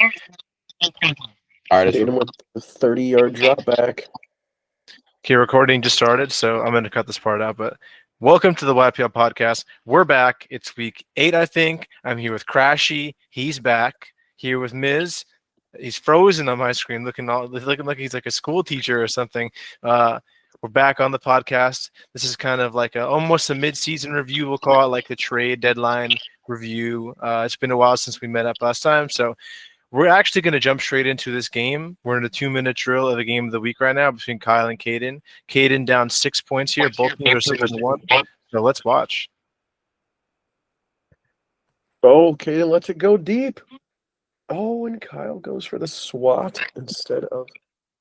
All right, Tatum with the 30-yard drop back. Okay, recording just started, so I'm going to cut this part out. But welcome to the YPL podcast. We're back. It's week 8, I think. I'm here with Krashy. He's back. Here with MYZ. He's frozen on my screen, looking like he's like a school teacher or something. We're back on the podcast. This is kind of like almost a mid-season review. We'll call it like the trade deadline review. It's been a while since we met up last time, so we're actually going to jump straight into this game. We're in a 2-minute drill of the game of the week right now between Kyle and Caden. Caden down 6 points here. Both teams are 6-1. So let's watch. Oh, Caden lets it go deep. Oh, and Kyle goes for the swat instead of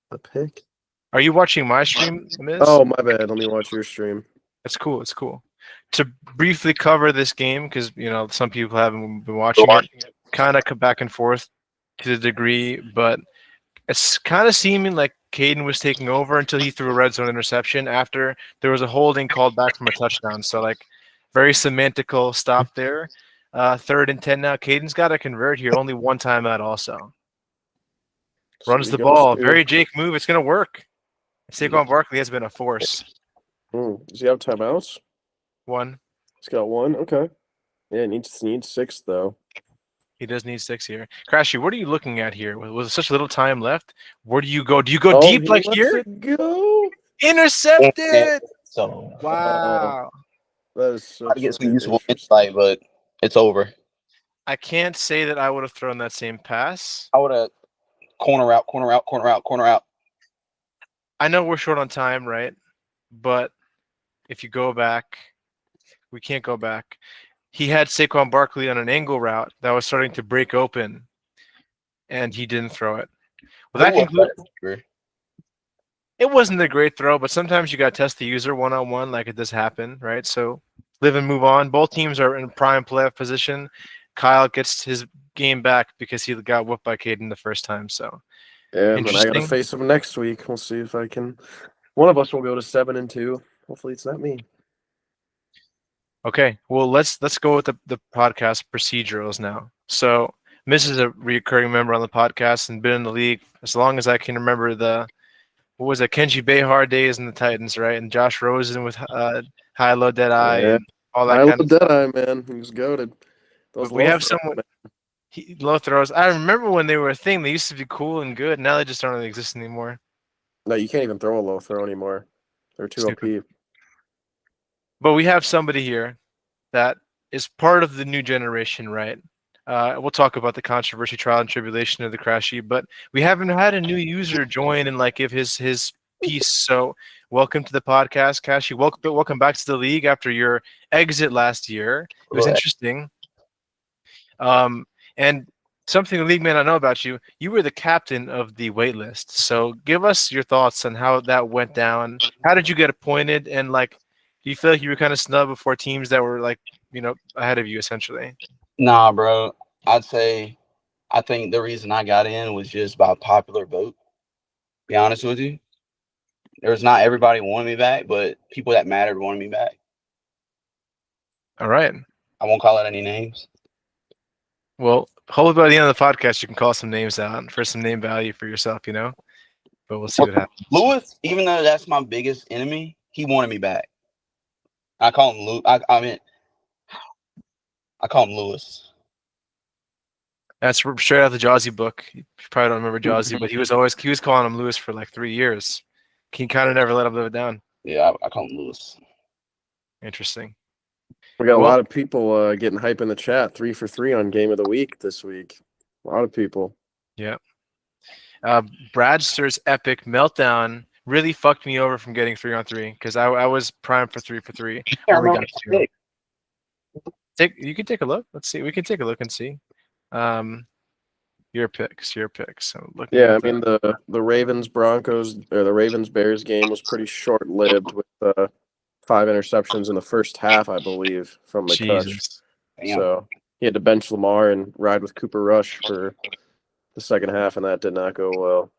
the pick. Are you watching my stream, Miz? Oh, my bad. Let me watch your stream. It's cool. It's cool. To briefly cover this game, because some people haven't been watching it, kind of come back and forth to the degree, but it's kind of seeming like Caden was taking over until he threw a red zone interception after there was a holding called back from a touchdown. So, like, very semantical stop there. 3rd and 10 now. Caden's got to convert here. Only one timeout also. Runs the ball. Very Jake move. It's going to work. Saquon Barkley has been a force. Does he have timeouts? 1. He's got 1. Okay. Yeah, needs 6 though. He does need 6 here. Krashy, what are you looking at here? With such little time left, where do you go? Do you go deep like here? It go. Intercepted! So Wow. That is so. I get some useful insight, but it's over. I can't say that I would have thrown that same pass. I would have corner out. I know we're short on time, right? But if you go back, we can't go back. He had Saquon Barkley on an angle route that was starting to break open, and he didn't throw it. Well, that concludes. It wasn't a great throw, but sometimes you got to test the user one-on-one, like it does happen, right? So live and move on. Both teams are in prime playoff position. Kyle gets his game back because he got whooped by Caden the first time. So yeah, and I got to face him next week. We'll see if I can. One of us will go to 7-2. Hopefully, it's not me. Okay, well, let's go with the podcast procedurals now. So Miz is a recurring member on the podcast and been in the league as long as I can remember what was it, Kenji Behar days in the Titans, right? And Josh Rosen with High Low Dead Eye and all that kind of stuff. Dead Eye, man. He was goated. We have someone low throws. I remember when they were a thing. They used to be cool and good. Now they just don't really exist anymore. No, you can't even throw a low throw anymore. They're too OP. But we have somebody here that is part of the new generation, right? We'll talk about the controversy, trial, and tribulation of the Krashy, but we haven't had a new user join and give his piece. So welcome to the podcast, Krashy. Welcome back to the league after your exit last year. It was interesting. And something the league may not know about you, you were the captain of the wait list. So give us your thoughts on how that went down. How did you get appointed? And do you feel like you were kind of snubbed before teams that were ahead of you essentially? Nah, bro. I'd say I think the reason I got in was just by popular vote. Be honest with you. There's not everybody wanting me back, but people that mattered wanted me back. All right. I won't call out any names. Well, hopefully by the end of the podcast you can call some names out for some name value for yourself, But we'll see what happens. Lewis, even though that's my biggest enemy, he wanted me back. I call him Lewis. I call him Lewis. That's straight out of the Jawsy book. You probably don't remember Jawsy, but he was calling him Lewis for 3 years. He kind of never let him live it down. Yeah, I call him Lewis. Interesting. We got a lot of people getting hype in the chat. 3 for 3 on Game of the Week this week. A lot of people. Yeah. Bradster's epic meltdown really fucked me over from getting 3 on 3 because I was primed for 3 for 3. You can take a look. Let's see. We can take a look and see. Your picks. So I mean the Ravens Broncos or the Ravens Bears game was pretty short lived with 5 interceptions in the first half, I believe, from McCutch. So he had to bench Lamar and ride with Cooper Rush for the second half, and that did not go well.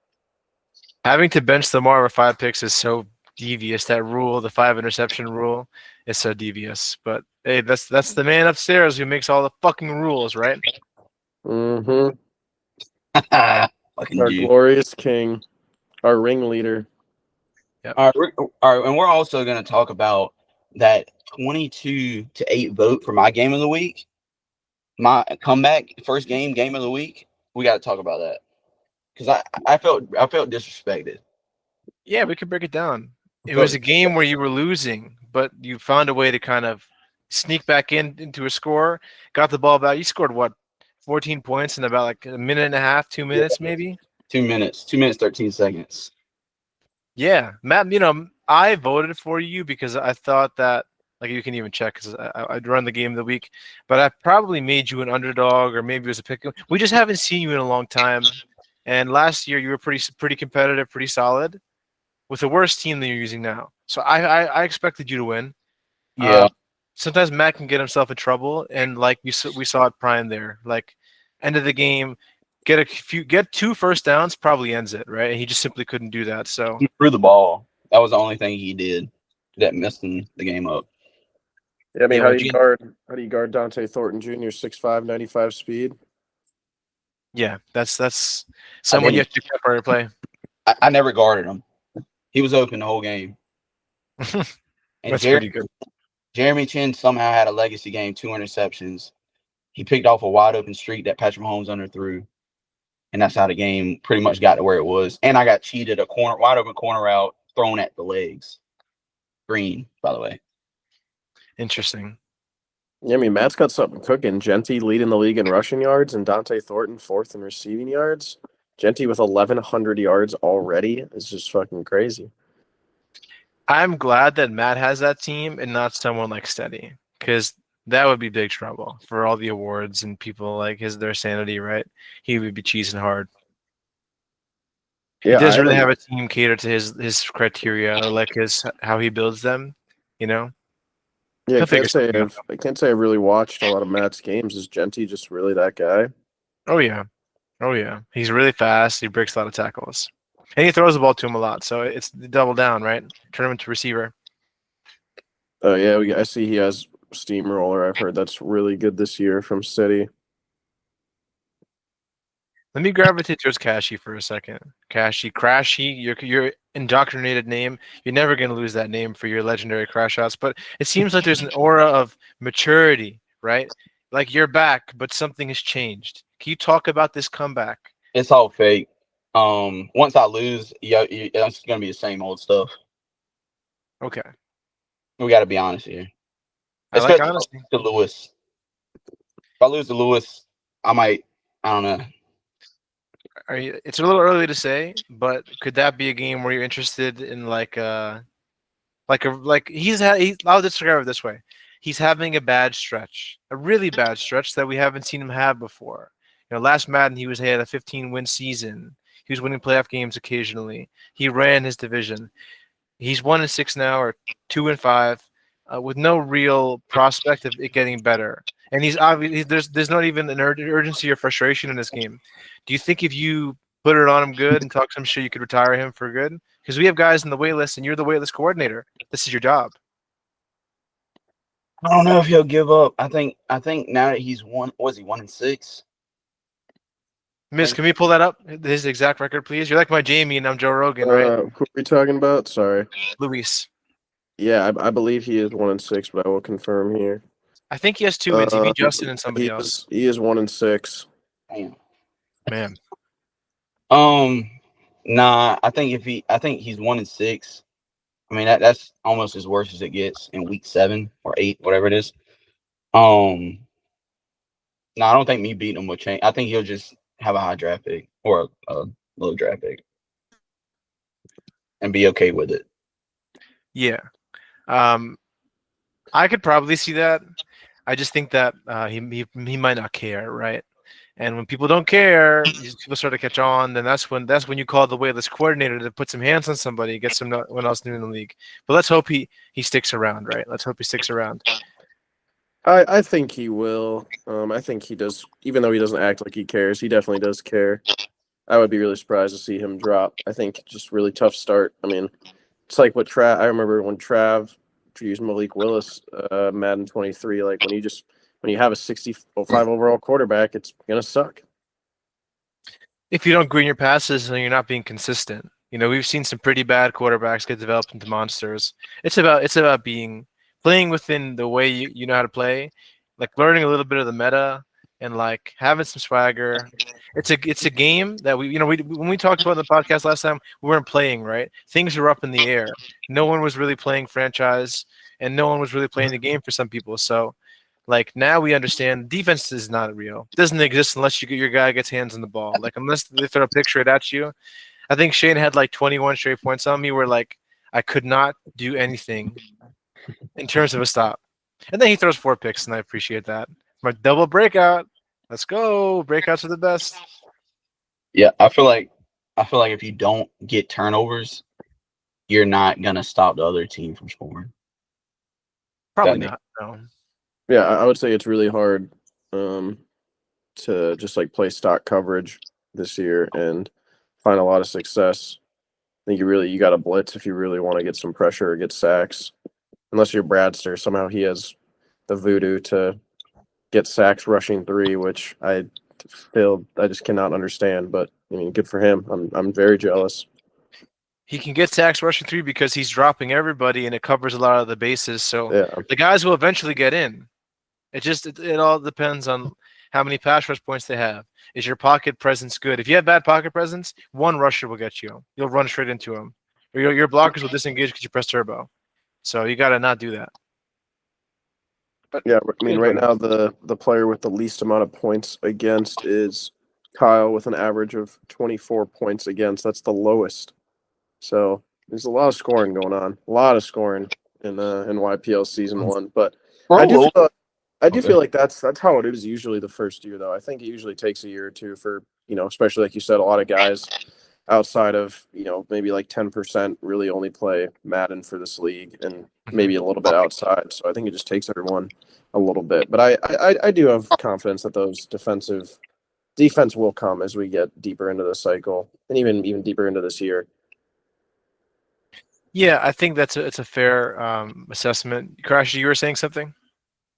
Having to bench Lamar with 5 picks is so devious. That rule, the 5 interception rule, is so devious. But hey, that's the man upstairs who makes all the fucking rules, right? Mm-hmm. Fucking Our you. glorious king, our ringleader. All right, and we're also going to talk about that 22-8 vote for my game of the week. My comeback, game of the week. We got to talk about that because I felt disrespected. Yeah, we could break it down. It was a game where you were losing, but you found a way to kind of sneak back into a score, got the ball back. You scored what, 14 points in about like a minute and a half, 2 minutes maybe? 2 minutes, 13 seconds. Yeah, Matt, I voted for you because I thought that, like, you can even check because I'd run the game of the week, but I probably made you an underdog or maybe it was a pick. We just haven't seen you in a long time. And last year you were pretty competitive, pretty solid with a worse team than you're using now. So I expected you to win. Yeah. Sometimes Matt can get himself in trouble, and like we saw at Prime there, like end of the game, get 2 first downs, probably ends it, right? And he just simply couldn't do that. So He threw the ball. That was the only thing he did that messed the game up. Yeah, I mean, Yeah, how do you guard Dante Thornton Jr. 6'5", 95 speed? yeah, that's someone you have to check for your play. I never guarded him. He was open the whole game. And That's pretty good. Jeremy Chin somehow had a legacy game, 2 interceptions. He picked off a wide open streak that Patrick Mahomes underthrew. And that's how the game pretty much got to where it was. And I got cheated a wide open corner route thrown at the legs. Green, by the way. Interesting. Yeah, I mean, Matt's got something cooking. Genty leading the league in rushing yards and Dante Thornton 4th in receiving yards. Genty with 1,100 yards already is just fucking crazy. I'm glad that Matt has that team and not someone like Steady, because that would be big trouble for all the awards and people like their sanity, right? He would be cheesing hard. Yeah, he does really have a team cater to his criteria or like how he builds them, Yeah, He'll figure something out. I can't say I've really watched a lot of Matt's games. Is Genty just really that guy? Oh yeah. He's really fast. He breaks a lot of tackles, and he throws the ball to him a lot. So it's double down, right? Turn him into receiver. Oh yeah, I see he has steamroller. I've heard that's really good this year from City. Let me gravitate towards Cashy for a second. Krashy, your indoctrinated name. You're never going to lose that name for your legendary crash shots, but it seems like there's an aura of maturity, right? Like you're back, but something has changed. Can you talk about this comeback? It's all fake. Once I lose, it's going to be the same old stuff. Okay. We got to be honest here. I like honesty. To Lewis. If I lose to Lewis, I don't know. It's a little early to say, but could that be a game where you're interested in I'll describe it this way. He's having a bad stretch, a really bad stretch that we haven't seen him have before. Last Madden he had a 15-win season. He was winning playoff games occasionally. He ran his division. He's 1-6 now, or 2-5, with no real prospect of it getting better. And he's obviously there's not even an urgency or frustration in this game. Do you think if you put it on him good and talk some shit, you could retire him for good? Because we have guys in the wait list, and you're the wait list coordinator. This is your job. I don't know if he'll give up. I think now that he's 1-6. Miss, can we pull that up? His exact record, please. You're like my Jamie, and I'm Joe Rogan, right? Who are we talking about? Sorry, Luis. Yeah, I believe he is 1-6, but I will confirm here. I think he has 2 wins. He beat Justin and somebody else. He is 1-6. Damn. Man. Nah. I think he's 1-6. I mean that's almost as worse as it gets in week 7 or 8, whatever it is. No, I don't think me beating him will change. I think he'll just have a high draft pick or a low draft pick and be okay with it. Yeah. I could probably see that. I just think that he might not care, right? And when people don't care, people start to catch on. Then that's when you call the waitlist coordinator to put some hands on somebody, get someone else new in the league. But let's hope he sticks around, right? Let's hope he sticks around. I think he will. I think he does, even though he doesn't act like he cares. He definitely does care. I would be really surprised to see him drop. I think just really tough start. I mean, it's like what I remember when Trav used Malik Willis, Madden 23. Like when you have a 65 overall quarterback, it's gonna suck. if you don't green your passes, then you're not being consistent. We've seen some pretty bad quarterbacks get developed into monsters. It's about playing within the way you know how to play, like learning a little bit of the meta and like having some swagger. It's a game that we when we talked about in the podcast last time, we weren't playing, right? Things were up in the air. No one was really playing franchise, and no one was really playing the game for some people. So like now we understand defense is not real. It doesn't exist unless your guy gets hands on the ball. Like unless they throw a pick straight at you. I think Shane had like 21 straight points on me where like I could not do anything in terms of a stop. And then he throws 4 picks, and I appreciate that. My double breakout. Let's go. Breakouts are the best. Yeah, I feel like if you don't get turnovers, you're not gonna stop the other team from scoring. Probably not. No. Yeah, I would say it's really hard to just like play stock coverage this year and find a lot of success. I think you got to blitz if you really want to get some pressure or get sacks. Unless you're Bradster, somehow he has the voodoo to get sacks rushing 3, which I just cannot understand. But I mean, good for him. I'm very jealous. He can get sacks rushing 3 because he's dropping everybody and it covers a lot of the bases. So Yeah. the guys will eventually get in. It all depends on how many pass rush points they have. Is your pocket presence good? If you have bad pocket presence, one rusher will get you. You'll run straight into him. Or your blockers will disengage because you press turbo. So you got to not do that. But yeah, I mean, right now the player with the least amount of points against is Kyle with an average of 24 points against. That's the lowest. So there's a lot of scoring going on. A lot of scoring in YPL season 1. But I do feel like that's how it is usually the first year, though. I think it usually takes a year or two for, especially like you said, a lot of guys outside of, maybe like 10% really only play Madden for this league and maybe a little bit outside. So I think it just takes everyone a little bit. But I do have confidence that those defense will come as we get deeper into the cycle and even deeper into this year. Yeah, I think it's a fair assessment. Krashy, you were saying something?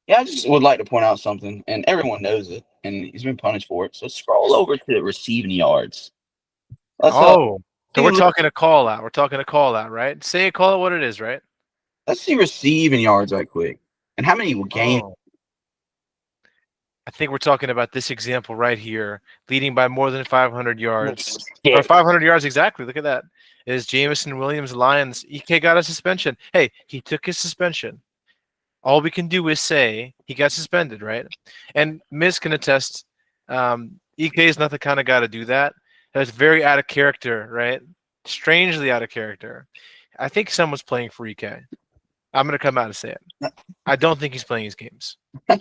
Yeah, I just would like to point out something, and everyone knows it, and he's been punished for it. So scroll over to receiving yards. So we're talking a call out. We're talking a call out, right? Say a call out what it is, right? Let's see receiving yards right quick. And how many games? I think we're talking about this example right here, leading by more than 500 yards. Or 500 yards exactly. Look at that. It is Jameson Williams Lions. EK got a suspension. Hey, he took his suspension. All we can do is say he got suspended, right? And Miz can attest. EK is not the kind of guy to do that. That's very out of character, right? Strangely out of character. I think someone's playing for EK. I'm going to come out and say it. I don't think he's playing his games. Yeah,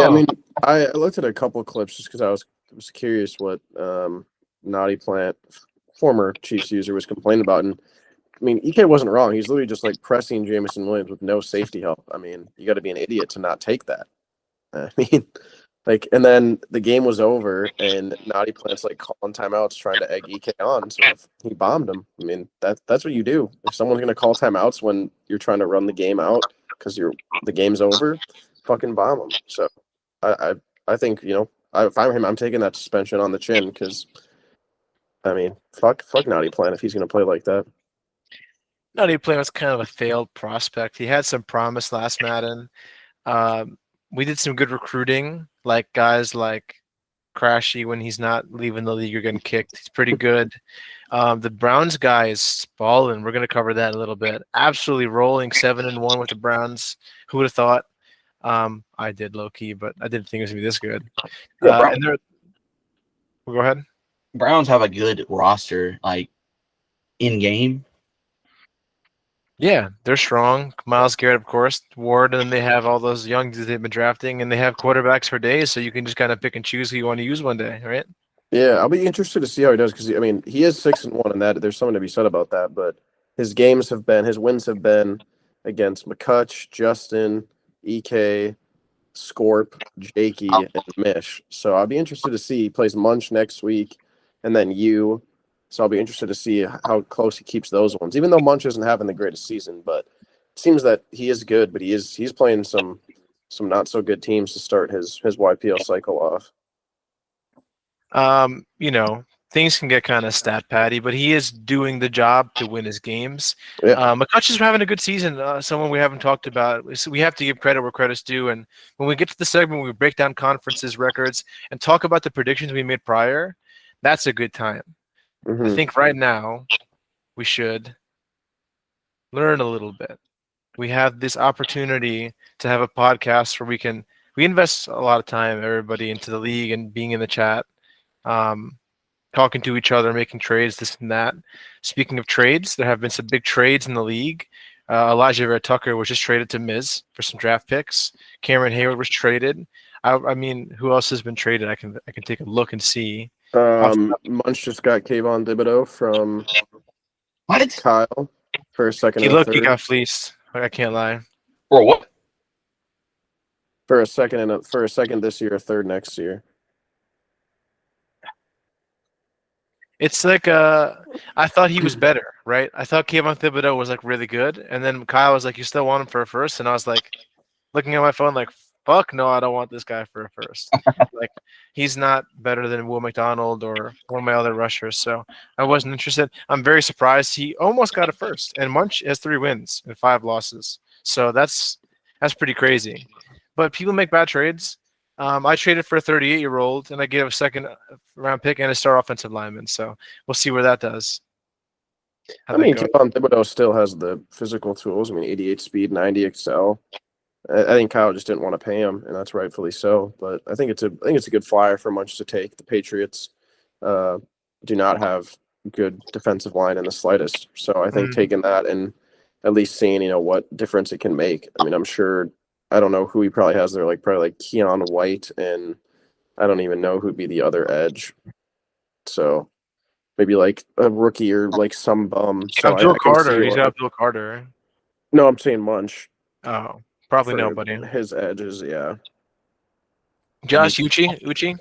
I mean, I looked at a couple of clips just because I was curious what Naughty Plant, former Chiefs user, was complaining about. And I mean, EK wasn't wrong. He's literally just like pressing Jameson Williams with no safety help. I mean, you got to be an idiot to not take that. I mean, like, and then the game was over, and Naughty Plant's like calling timeouts, trying to egg EK on. So if he bombed him. I mean, that's what you do. If someone's gonna call timeouts when you're trying to run the game out because the game's over, fucking bomb them. So I think if I'm him, I'm taking that suspension on the chin because I mean, fuck Naughty Plant if he's gonna play like that. Naughty Plant was kind of a failed prospect. He had some promise last Madden. We did some good recruiting, like guys like Krashy when he's not leaving the league or getting kicked. He's pretty good. The Browns guy is balling. We're going to cover that a little bit. Absolutely rolling 7-1 with the Browns. Who would have thought? I did low key, but I didn't think it was going to be this good. Yeah, go ahead. Browns have a good roster, like in game. Yeah, they're strong. Myles Garrett, of course, Ward, and then they have all those young dudes they've been drafting, and they have quarterbacks for days, so you can just kind of pick and choose who you want to use one day, right? Yeah, I'll be interested to see how he does because I mean he is 6-1, and that there's something to be said about that. But his wins have been against McCutch, Justin, EK, Scorp, Jakey, and Mish. So I'll be interested to see. He plays Munch next week, and then you. So I'll be interested to see how close he keeps those ones. Even though Munch isn't having the greatest season, but it seems that he is good. But he's playing some not so good teams to start his YPL cycle off. You know, things can get kind of stat patty, but he is doing the job to win his games. Yeah. McCutcheon's having a good season. Someone we haven't talked about. So we have to give credit where credit's due. And when we get to the segment, we break down conferences, records, and talk about the predictions we made prior. That's a good time. I think right now we should learn a little bit. We have this opportunity to have a podcast where we invest a lot of time, everybody, into the league and being in the chat. Talking to each other, making trades, this and that. Speaking of trades, there have been some big trades in the league. Elijah Vera Tucker was just traded to Miz for some draft picks. Cameron Hayward was traded. I mean, who else has been traded? I can take a look and see. Munch just got Kayvon Thibodeau from Kyle for a second. Look, he got fleeced. I can't lie. For what? For a second this year, a third next year. It's like I thought he was better, right? I thought Kayvon Thibodeau was like really good, and then Kyle was like, "You still want him for a first?" And I was like, looking at my phone, like, "Fuck no, I don't want this guy for a first." Like, he's not better than Will McDonald or one of my other rushers, so I wasn't interested. I'm very surprised he almost got a first, and Munch has 3 wins and 5 losses, so that's pretty crazy. But people make bad trades. I traded for a 38-year-old, and I gave a 2nd-round pick and a star offensive lineman. So we'll see where that does. Kayvon Thibodeau still has the physical tools. 88 speed, 90 XL. I think Kyle just didn't want to pay him, and that's rightfully so. But I think it's a good flyer for Munch to take. The Patriots do not have good defensive line in the slightest. So I think taking that and at least seeing what difference it can make. I'm sure. I don't know who he probably has there, probably Keon White, and I don't even know who'd be the other edge. So maybe a rookie or some bum. So Abdul Carter. He's got Abdul Carter. No, I'm saying Munch. Oh, probably nobody. His edges, yeah. Josh Uchi,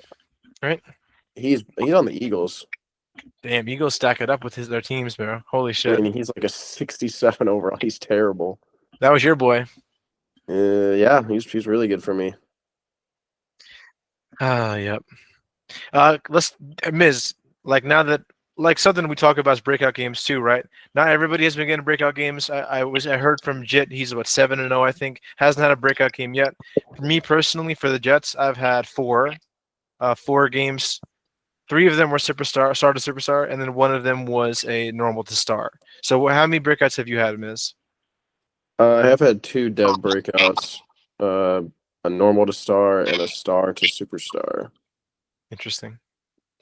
right? He's on the Eagles. Damn, Eagles stack it up with their teams, bro. Holy shit. He's like a 67 overall. He's terrible. That was your boy. Yeah, he's really good for me. Yep. Let's Miz, now that something we talk about is breakout games too, right? Not everybody has been getting breakout games. I heard from Jit, he's 7-0, I think. Hasn't had a breakout game yet. For me personally, for the Jets, I've had 4 games. 3 of them were star to superstar, and then 1 of them was a normal to star. So how many breakouts have you had, Miz? I have had 2 dev breakouts, a normal to star and a star to superstar. Interesting.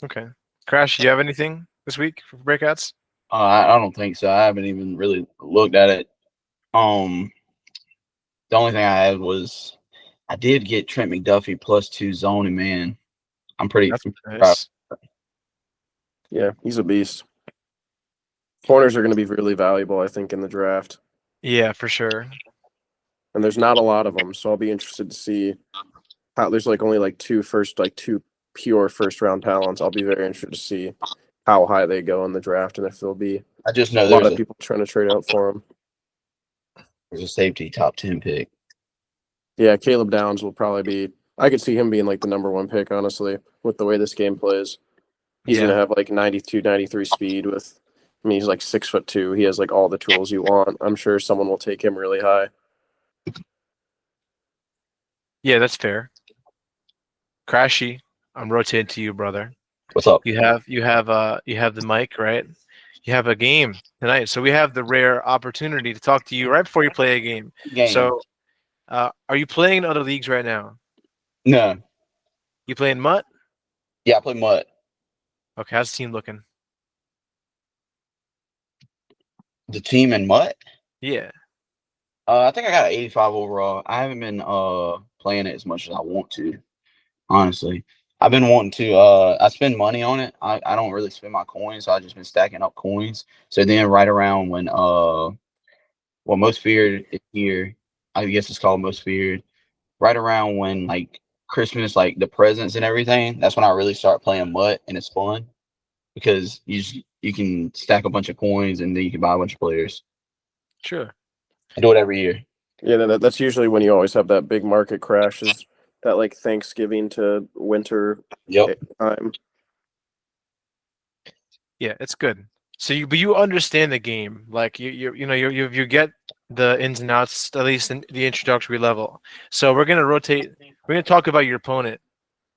Okay. Crash, do you have anything this week for breakouts? I don't think so. I haven't even really looked at it. The only thing I had was I did get Trent McDuffie +2 zoning, man. I'm pretty proud. Yeah, he's a beast. Corners are going to be really valuable, I think, in the draft. Yeah, for sure. And there's not a lot of them, so I'll be interested to see how there's only 2 pure first round talents. I'll be very interested to see how high they go in the draft and if there'll be I just know a lot of people trying to trade out for them. There's a safety top 10 pick. Yeah, Caleb Downs will probably be. I could see him being the number 1 pick, honestly, with the way this game plays. He's going to have 92, 93 speed with. He's 6'2". He has all the tools you want. I'm sure someone will take him really high. Yeah, that's fair. Krashy, I'm rotating to you, brother. What's up? You have the mic, right? You have a game tonight, so we have the rare opportunity to talk to you right before you play a game. So, are you playing in other leagues right now? No. You playing Mutt? Yeah, I play Mutt. Okay, how's the team looking? The team in Mutt? Yeah. I think I got an 85 overall. I haven't been playing it as much as I want to, honestly. I've been wanting to I spend money on it. I don't really spend my coins, so I've just been stacking up coins. So then right around when Most Feared is here, I guess it's called Most Feared. Right around when Christmas, the presents and everything, that's when I really start playing Mutt, and it's fun because you can stack a bunch of coins and then you can buy a bunch of players. Sure. I do it every year. Yeah, that's usually when you always have that big market crash, is that Thanksgiving to winter time. Yeah, it's good. So you understand the game, like you get the ins and outs, at least in the introductory level. So we're gonna rotate. We're gonna talk about your opponent.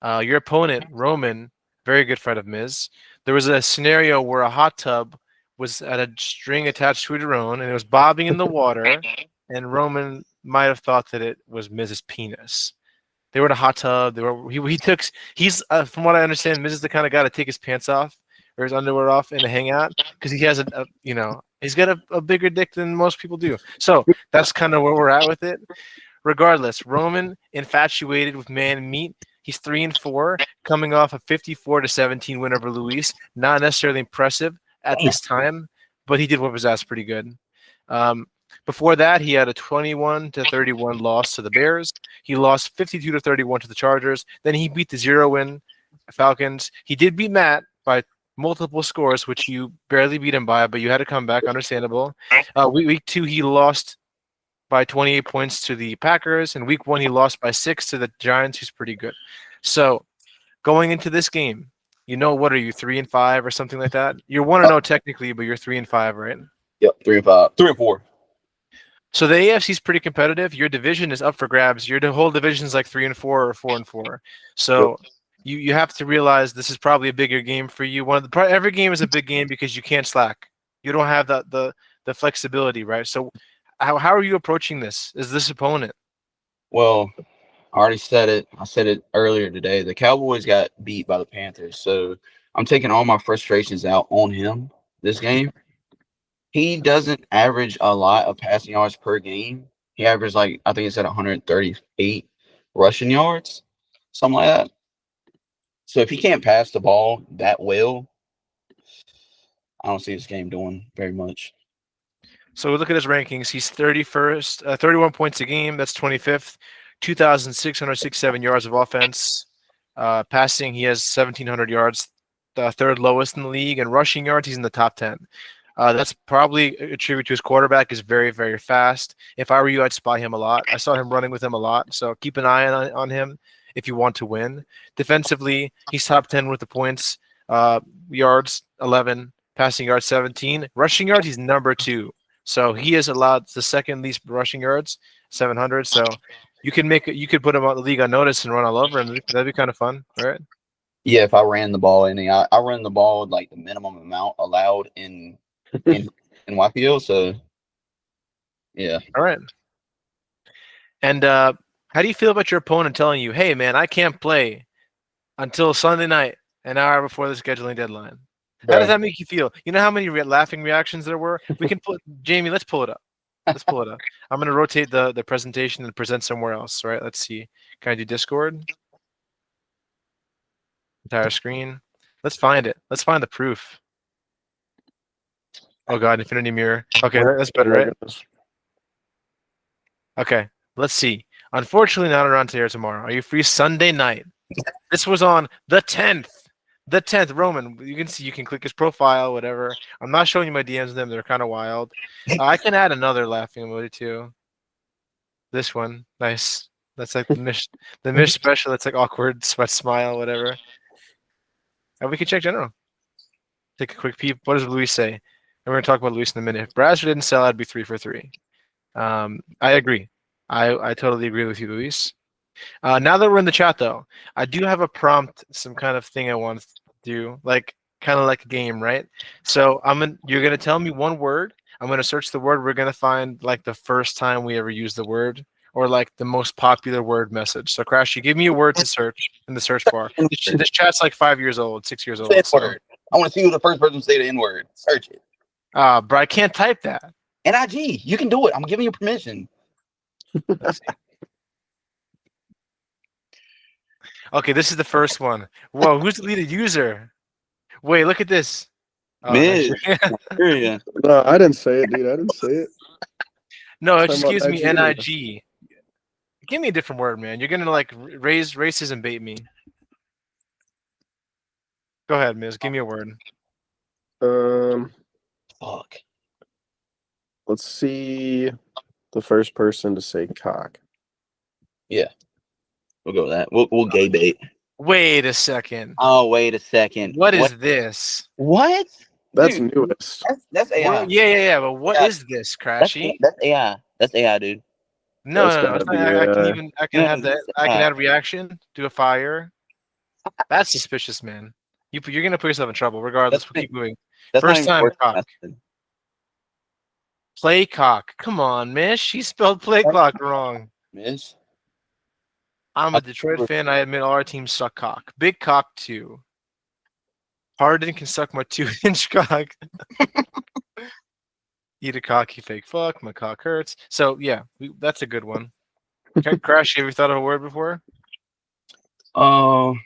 Your opponent, Roman, very good friend of Miz. There was a scenario where a hot tub was at a string attached to a drone, and it was bobbing in the water, and Roman might have thought that it was Miz's penis. They were in a hot tub. He's from what I understand, Miz is the kind of guy to take his pants off or his underwear off in a hangout because he has he's got a bigger dick than most people do. So that's kind of where we're at with it. Regardless, Roman infatuated with man meat. He's 3-4, coming off a 54-17 win over Luis. Not necessarily impressive at this time, but he did whip his ass pretty good. Before that, he had a 21-31 loss to the Bears. He lost 52-31 to the Chargers. Then he beat the 0-win Falcons. He did beat Matt by multiple scores, which you barely beat him by, but you had to come back. Understandable. Week 2, he lost by 28 points to the Packers. In week 1, he lost by 6 to the Giants, who's pretty good. So going into this game, what are you, 3-5 or something like that? You're 1-0 technically, but you're 3-5, right? Yep, 3-5, 3-4. So the AFC is pretty competitive. Your division is up for grabs. Your whole division is like 3-4 or 4-4. So you have to realize this is probably a bigger game for you. Every game is a big game because you can't slack. You don't have the flexibility, right? So how are you approaching this? Is this opponent? Well, I already said it. I said it earlier today. The Cowboys got beat by the Panthers, so I'm taking all my frustrations out on him this game. He doesn't average a lot of passing yards per game. He averaged I think it's at 138 rushing yards, something like that. So if he can't pass the ball that well, I don't see this game doing very much. So we look at his rankings. He's 31st, 31 points a game. That's 25th. 2,667 yards of offense. Passing, he has 1,700 yards, third lowest in the league. And rushing yards, he's in the top 10. That's probably a tribute to his quarterback. Is very, very fast. If I were you, I'd spy him a lot. I saw him running with him a lot. So keep an eye on him if you want to win. Defensively, he's top 10 with the points. Yards, 11. Passing yards, 17. Rushing yards, he's number 2. So he has allowed the second least rushing yards, 700. So you could put him on the league on notice and run all over him. That'd be kind of fun, right? Yeah, if I ran the ball, I run the ball like the minimum amount allowed in YPL. So yeah. All right. And how do you feel about your opponent telling you, "Hey, man, I can't play until Sunday night, an hour before the scheduling deadline"? How does that make you feel? You know how many laughing reactions there were? We can Jamie, let's pull it up. Let's pull it up. I'm going to rotate the presentation and present somewhere else, right? Let's see. Can I do Discord? Entire screen. Let's find it. Let's find the proof. Oh, God, Infinity Mirror. Okay, that's better, right? Okay, let's see. Unfortunately, not around here tomorrow. Are you free Sunday night? This was on the 10th. The 10th, Roman, you can see, you can click his profile, whatever. I'm not showing you my DMs of them. They're kind of wild. I can add another laughing emoji too. This one, nice. That's like the Mish special. That's like awkward, sweat smile, whatever. And we can check general. Take a quick peep. What does Luis say? And we're going to talk about Luis in a minute. If Brasser didn't sell, I'd be 3 for 3. I agree. I totally agree with you, Luis. Now that we're in the chat, though, I do have a prompt, some kind of thing I want to do, kind of like a game, right? So you're gonna tell me one word. I'm gonna search the word. We're gonna find like the first time we ever used the word, or like the most popular word message. So Krashy, give me a word to search in the search bar. This chat's like 5 years old, 6 years old. So. I want to see who the first person to say the N-word. Search it. Bro, I can't type that. NIG, you can do it. I'm giving you permission. Let's see. Okay, this is the first one. Whoa, who's the lead user? Wait, look at this. Miz. No, I didn't say it, dude. I didn't say it. No, it just gives me NIG. Give me a different word, man. You're gonna like raise racism bait me. Go ahead, Miz. Give me a word. Fuck. Let's see the first person to say cock. Yeah. We'll go with that. We'll gay bait. Wait a second. Oh, wait a second. What is this? What? That's Dude, newest. that's AI. Yeah. But what Yeah. is this, Krashy? That's AI. That's AI, dude. No, That's no, no. gotta It's not, be I can No, have that. that's I can AI. add reaction, do a fire. That's suspicious, man. You're gonna put yourself in trouble regardless. We'll keep moving. That's not First even time worth cock. testing. Play cock. Come on, man. She spelled play clock wrong. Miss. I'm a Detroit fan. I admit all our teams suck cock. Big cock too. Harden can suck my 2-inch cock. Eat a cock, you fake fuck. My cock hurts. So yeah, that's a good one. Okay, Crash, have you thought of a word before? Oh,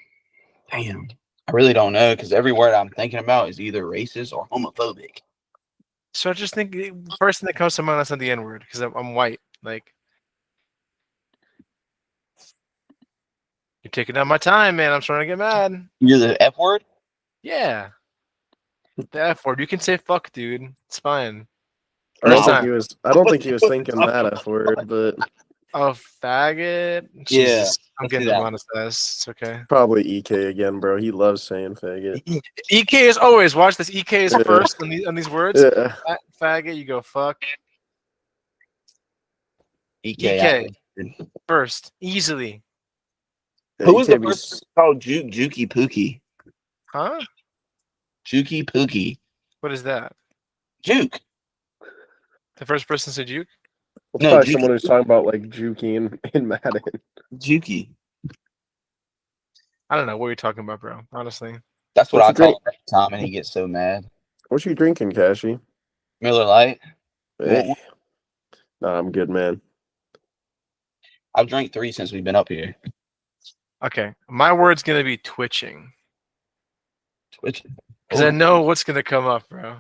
damn. I really don't know because every word I'm thinking about is either racist or homophobic. So I just think the first thing that comes to mind is not the N word because I'm white. Like you're taking up my time, man. I'm starting to get mad. You're the F word? Yeah, the F word. You can say fuck, dude. It's fine. I don't First No. think time. I don't think he was thinking that F word, but Oh, faggot. Yeah, Jesus, I'm let's do getting that. demonetized. It's okay. probably EK again, bro. He loves saying faggot. EK is always watch this. EK is Yeah. first on these words. Yeah. Faggot, you go fuck. EK. EK first, easily. Yeah, Who was the EK be first person called Juki Pookie? Huh? Juki Pookie. What is that? Juke. The first person said juke? It's No, probably Juki. someone who's talking about like juking in Madden. Juki. I don't know what you're talking about, bro. Honestly. That's what What I you drink? call him every time, and he gets so mad. What you drinking, Cashy? Miller Lite. You Eh. want one? Nah, I'm good, man. I've drank 3 since we've been up here. Okay. My word's gonna be twitching. Twitching. Because I know what's gonna come up, bro.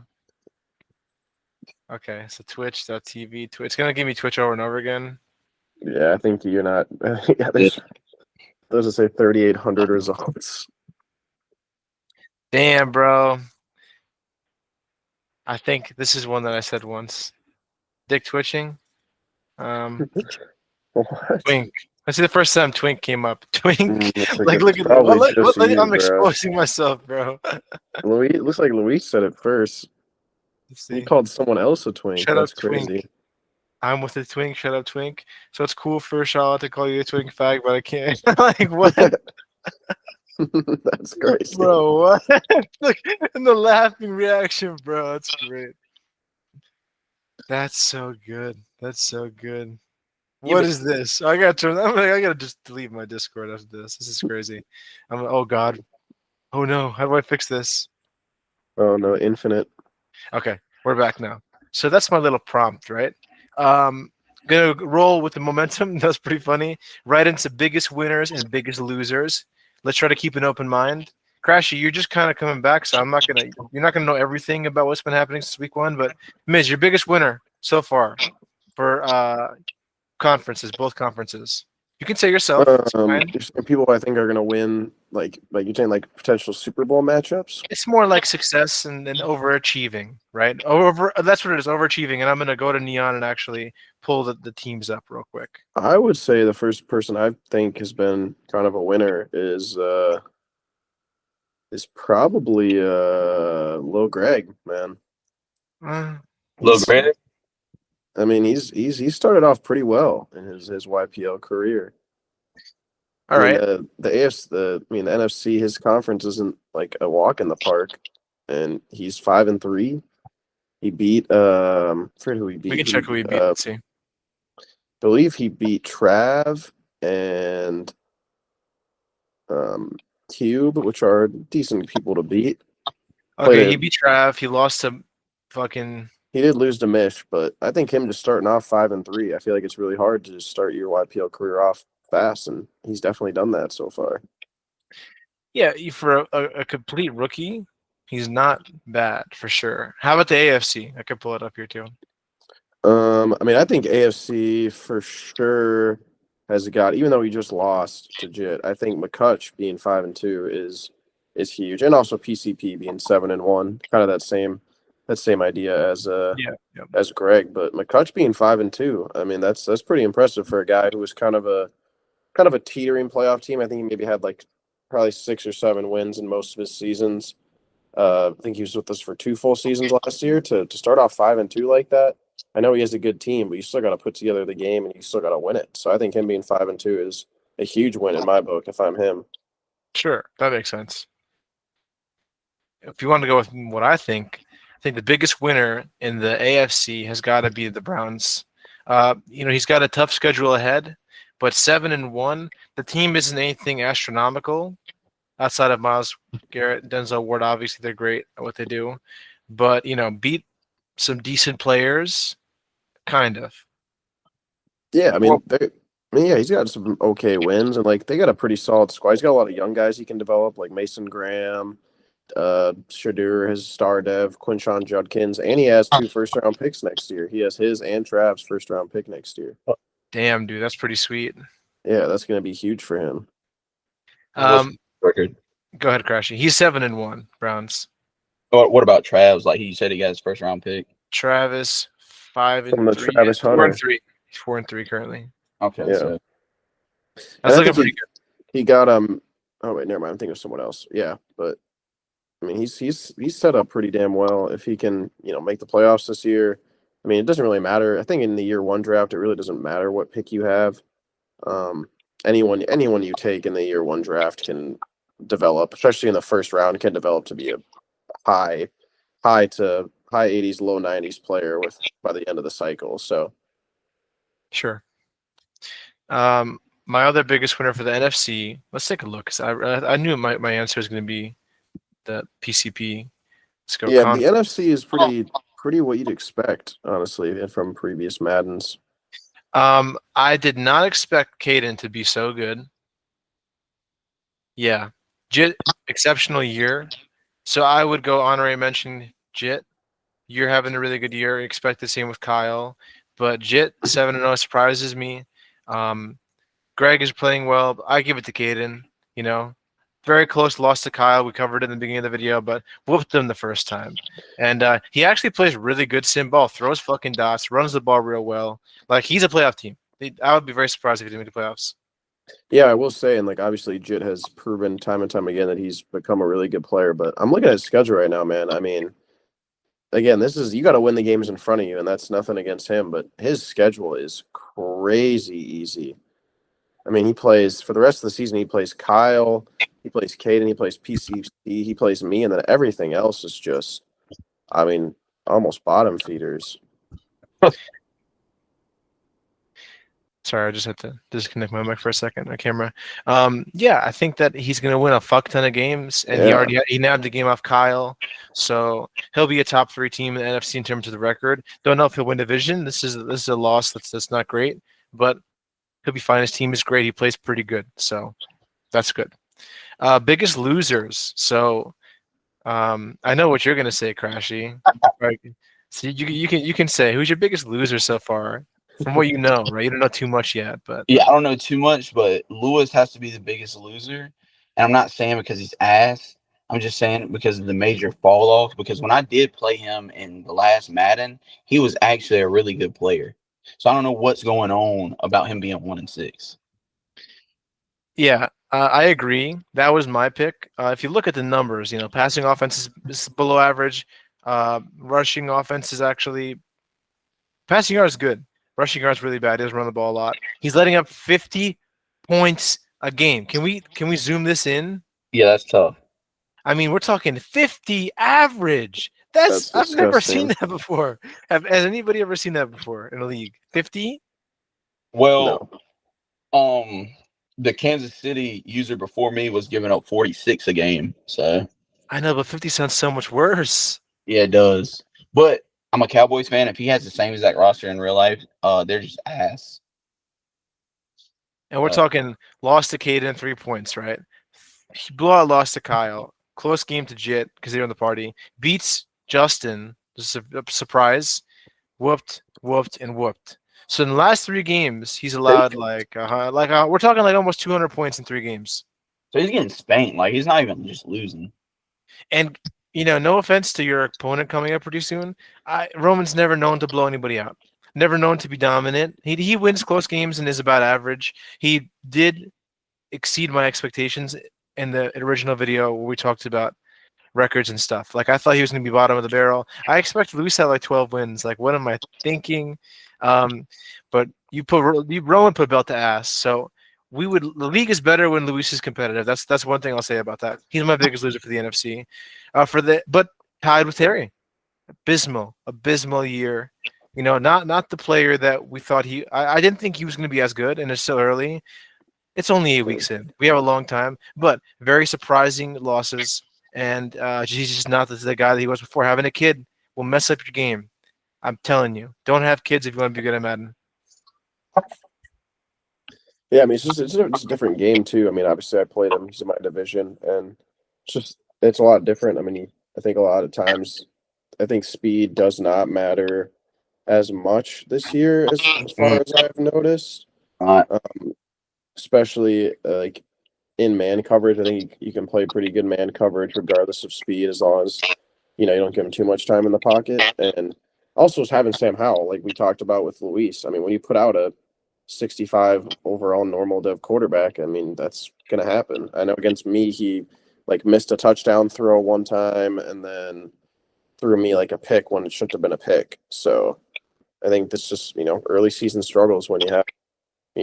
Okay, so twitch.tv. It's gonna give me Twitch over and over again. Yeah, I think you're not. Yeah, there's those that say 3,800 results. Damn, bro. I think this is one that I said once. Dick twitching. What? Twink. That's the first time Twink came up. Twink. It's Like, look it's at probably look, just you, I'm bro. exposing myself, bro. Louis, it looks like Luis said it first. Let's He see. called someone else a twink. Shut up, That's crazy. Twink. I'm with a twink. Shut up, Twink. So it's cool for Charlotte to call you a twink fag, but I can't. Like what, That's crazy. bro? What? Look, and the laughing reaction, bro. That's great. That's so good. That's so good. What is this? I gotta turn. I gotta just delete my Discord after this. This is crazy. Oh God. Oh no. How do I fix this? Oh no, infinite. Okay, we're back now. So that's my little prompt, right? Gonna roll with the momentum. That's pretty funny. Right into biggest winners and biggest losers. Let's try to keep an open mind. Krashy, you're just kind of coming back, so you're not gonna know everything about what's been happening since week 1. But Miz, your biggest winner so far for conferences, both conferences. You can say yourself. It's fine. There's some people I think are gonna win, like you're saying, like potential Super Bowl matchups. It's more like success and overachieving, right? That's what it is, overachieving. And I'm gonna go to Neon and actually pull the teams up real quick. I would say the first person I think has been kind of a winner is probably Lil Greg, man. Lil Greg. I mean, he started off pretty well in his YPL career. All right. The NFC, his conference isn't like a walk in the park, and he's 5-3. He beat forget who he beat. We can check who he beat. Let's see. Believe he beat Trav and Cube, which are decent people to beat. Okay, he beat Trav. He lost to fucking. He did lose to Mish, but I think him just starting off 5-3. I feel like it's really hard to just start your YPL career off fast, and he's definitely done that so far. Yeah, for a complete rookie, he's not bad for sure. How about the AFC? I could pull it up here too. I mean, I think AFC for sure has got, even though he just lost to Jit, I think McCutch being 5-2 is huge, and also PCP being 7-1, kind of that same idea as as Greg. But McCutch being 5-2, I mean, that's pretty impressive for a guy who was kind of a teetering playoff team. I think he maybe had like probably 6 or 7 wins in most of his seasons. I think he was with us for 2 full seasons last year. To start off 5-2 like that, I know he has a good team, but you still got to put together the game and you still got to win it. So I think him being 5-2 is a huge win in my book if I'm him. Sure, that makes sense. If you want to go with what I think the biggest winner in the AFC has got to be the Browns. He's got a tough schedule ahead, but 7-1, the team isn't anything astronomical outside of Myles Garrett, Denzel Ward. Obviously, they're great at what they do, but beat some decent players, kind of. Yeah, I mean, yeah, he's got some okay wins, and like they got a pretty solid squad. He's got a lot of young guys he can develop, like Mason Graham, Shadur, his star dev, Quinshon Judkins, and he has 2 first-round picks next year. He has his and Trav's first-round pick next year. Damn, dude, that's pretty sweet. Yeah, that's going to be huge for him. Record. Go ahead, Krashy. He's 7-1, Browns. What about Trav's? Like he said, he got his first-round pick. Travis 5-3. Travis Hunter. 4-3. He's 4-3 currently. Okay, yeah. So That's looking pretty good. He got Oh wait, never mind. I'm thinking of someone else. Yeah, but I mean, he's set up pretty damn well if he can, make the playoffs this year. I mean, it doesn't really matter. I think in the year 1 draft, it really doesn't matter what pick you have. Anyone you take in the year 1 draft can develop, especially in the first round, can develop to be a high 80s, low 90s player by the end of the cycle. So, sure. My other biggest winner for the NFC. Let's take a look. Cause I knew my answer was going to be the PCP. Let's go. Yeah, the NFC is pretty what you'd expect, honestly, from previous Maddens. I did not expect Caden to be so good. Yeah, Jit, exceptional year. So I would go honorary mention Jit. You're having a really good year. Expect the same with Kyle, but Jit 7-0 surprises me. Greg is playing well. I give it to Caden. Very close loss to Kyle. We covered it in the beginning of the video, but whooped him the first time. And he actually plays really good sim ball, throws fucking dots, runs the ball real well. Like, he's a playoff team. I would be very surprised if he didn't make the playoffs. Yeah, I will say, and like obviously Jit has proven time and time again that he's become a really good player. But I'm looking at his schedule right now, man. I mean, again, you got to win the games in front of you, and that's nothing against him. But his schedule is crazy easy. I mean, he plays for the rest of the season. He plays Kyle, he plays Caden, he plays PCC, he plays me, and then everything else is just, I mean, almost bottom feeders. Sorry, I just had to disconnect my mic for a second. My camera. Yeah, I think that he's going to win a fuck ton of games, and he nabbed the game off Kyle, so he'll be a top 3 team in the NFC in terms of the record. Don't know if he'll win division. This is a loss that's not great, but he'll be fine. His team is great. He plays pretty good, so that's good. Biggest losers. So I know what you're going to say, Krashy. Right? So you can say, who's your biggest loser so far? From what you know, right? You don't know too much yet, but yeah, I don't know too much, but Lewis has to be the biggest loser. And I'm not saying because he's ass. I'm just saying because of the major fall off. Because when I did play him in the last Madden, he was actually a really good player. So I don't know what's going on about him being 1-6. Yeah, I agree. That was my pick. If you look at the numbers, passing offense is below average. Rushing offense is actually passing yard is good. Rushing yard is really bad. He doesn't run the ball a lot. He's letting up 50 points a game. Can we zoom this in? Yeah, that's tough. I mean, we're talking 50 average. I've never seen that before. Has anybody ever seen that before in a league? 50? Well, no. The Kansas City user before me was giving up 46 a game. So I know, but 50 sounds so much worse. Yeah, it does. But I'm a Cowboys fan. If he has the same exact roster in real life, they're just ass. And we're talking lost to Caden 3 points, right? Blowout loss to Kyle. Close game to Jit because they were in the party. Beats Justin. This is a surprise. Whooped, and whooped. So in the last 3 games, he's allowed we're talking like almost 200 points in 3 games. So he's getting spanked. Like, he's not even just losing. And no offense to your opponent coming up pretty soon. Roman's never known to blow anybody out. Never known to be dominant. He wins close games and is about average. He did exceed my expectations in the original video where we talked about records and stuff. Like I thought he was going to be bottom of the barrel. I expected Luis to have like 12 wins. Like what am I thinking? But Rowan put belt to ass. So the league is better when Luis is competitive. That's one thing I'll say about that. He's my biggest loser for the NFC. But tied with Terry. Abysmal year. You know, not the player that we thought I didn't think he was going to be as good, and it's so early. It's only 8 weeks in. We have a long time, but very surprising losses. And he's just not the guy that he was before. Having a kid will mess up your game. I'm telling you. Don't have kids if you want to be good at Madden. Yeah, I mean, it's a different game too. I mean, obviously I played him. He's in my division, and it's a lot different. I mean, I think a lot of times, I think speed does not matter as much this year as far as I've noticed. Especially like in man coverage. I think you can play pretty good man coverage regardless of speed, as long as you don't give him too much time in the pocket. And also just having Sam Howell, like we talked about with Luis. I mean, when you put out a 65 overall normal dev quarterback, I mean, that's gonna happen. I know against me, he like missed a touchdown throw one time and then threw me like a pick when it shouldn't have been a pick. So I think this just early season struggles when you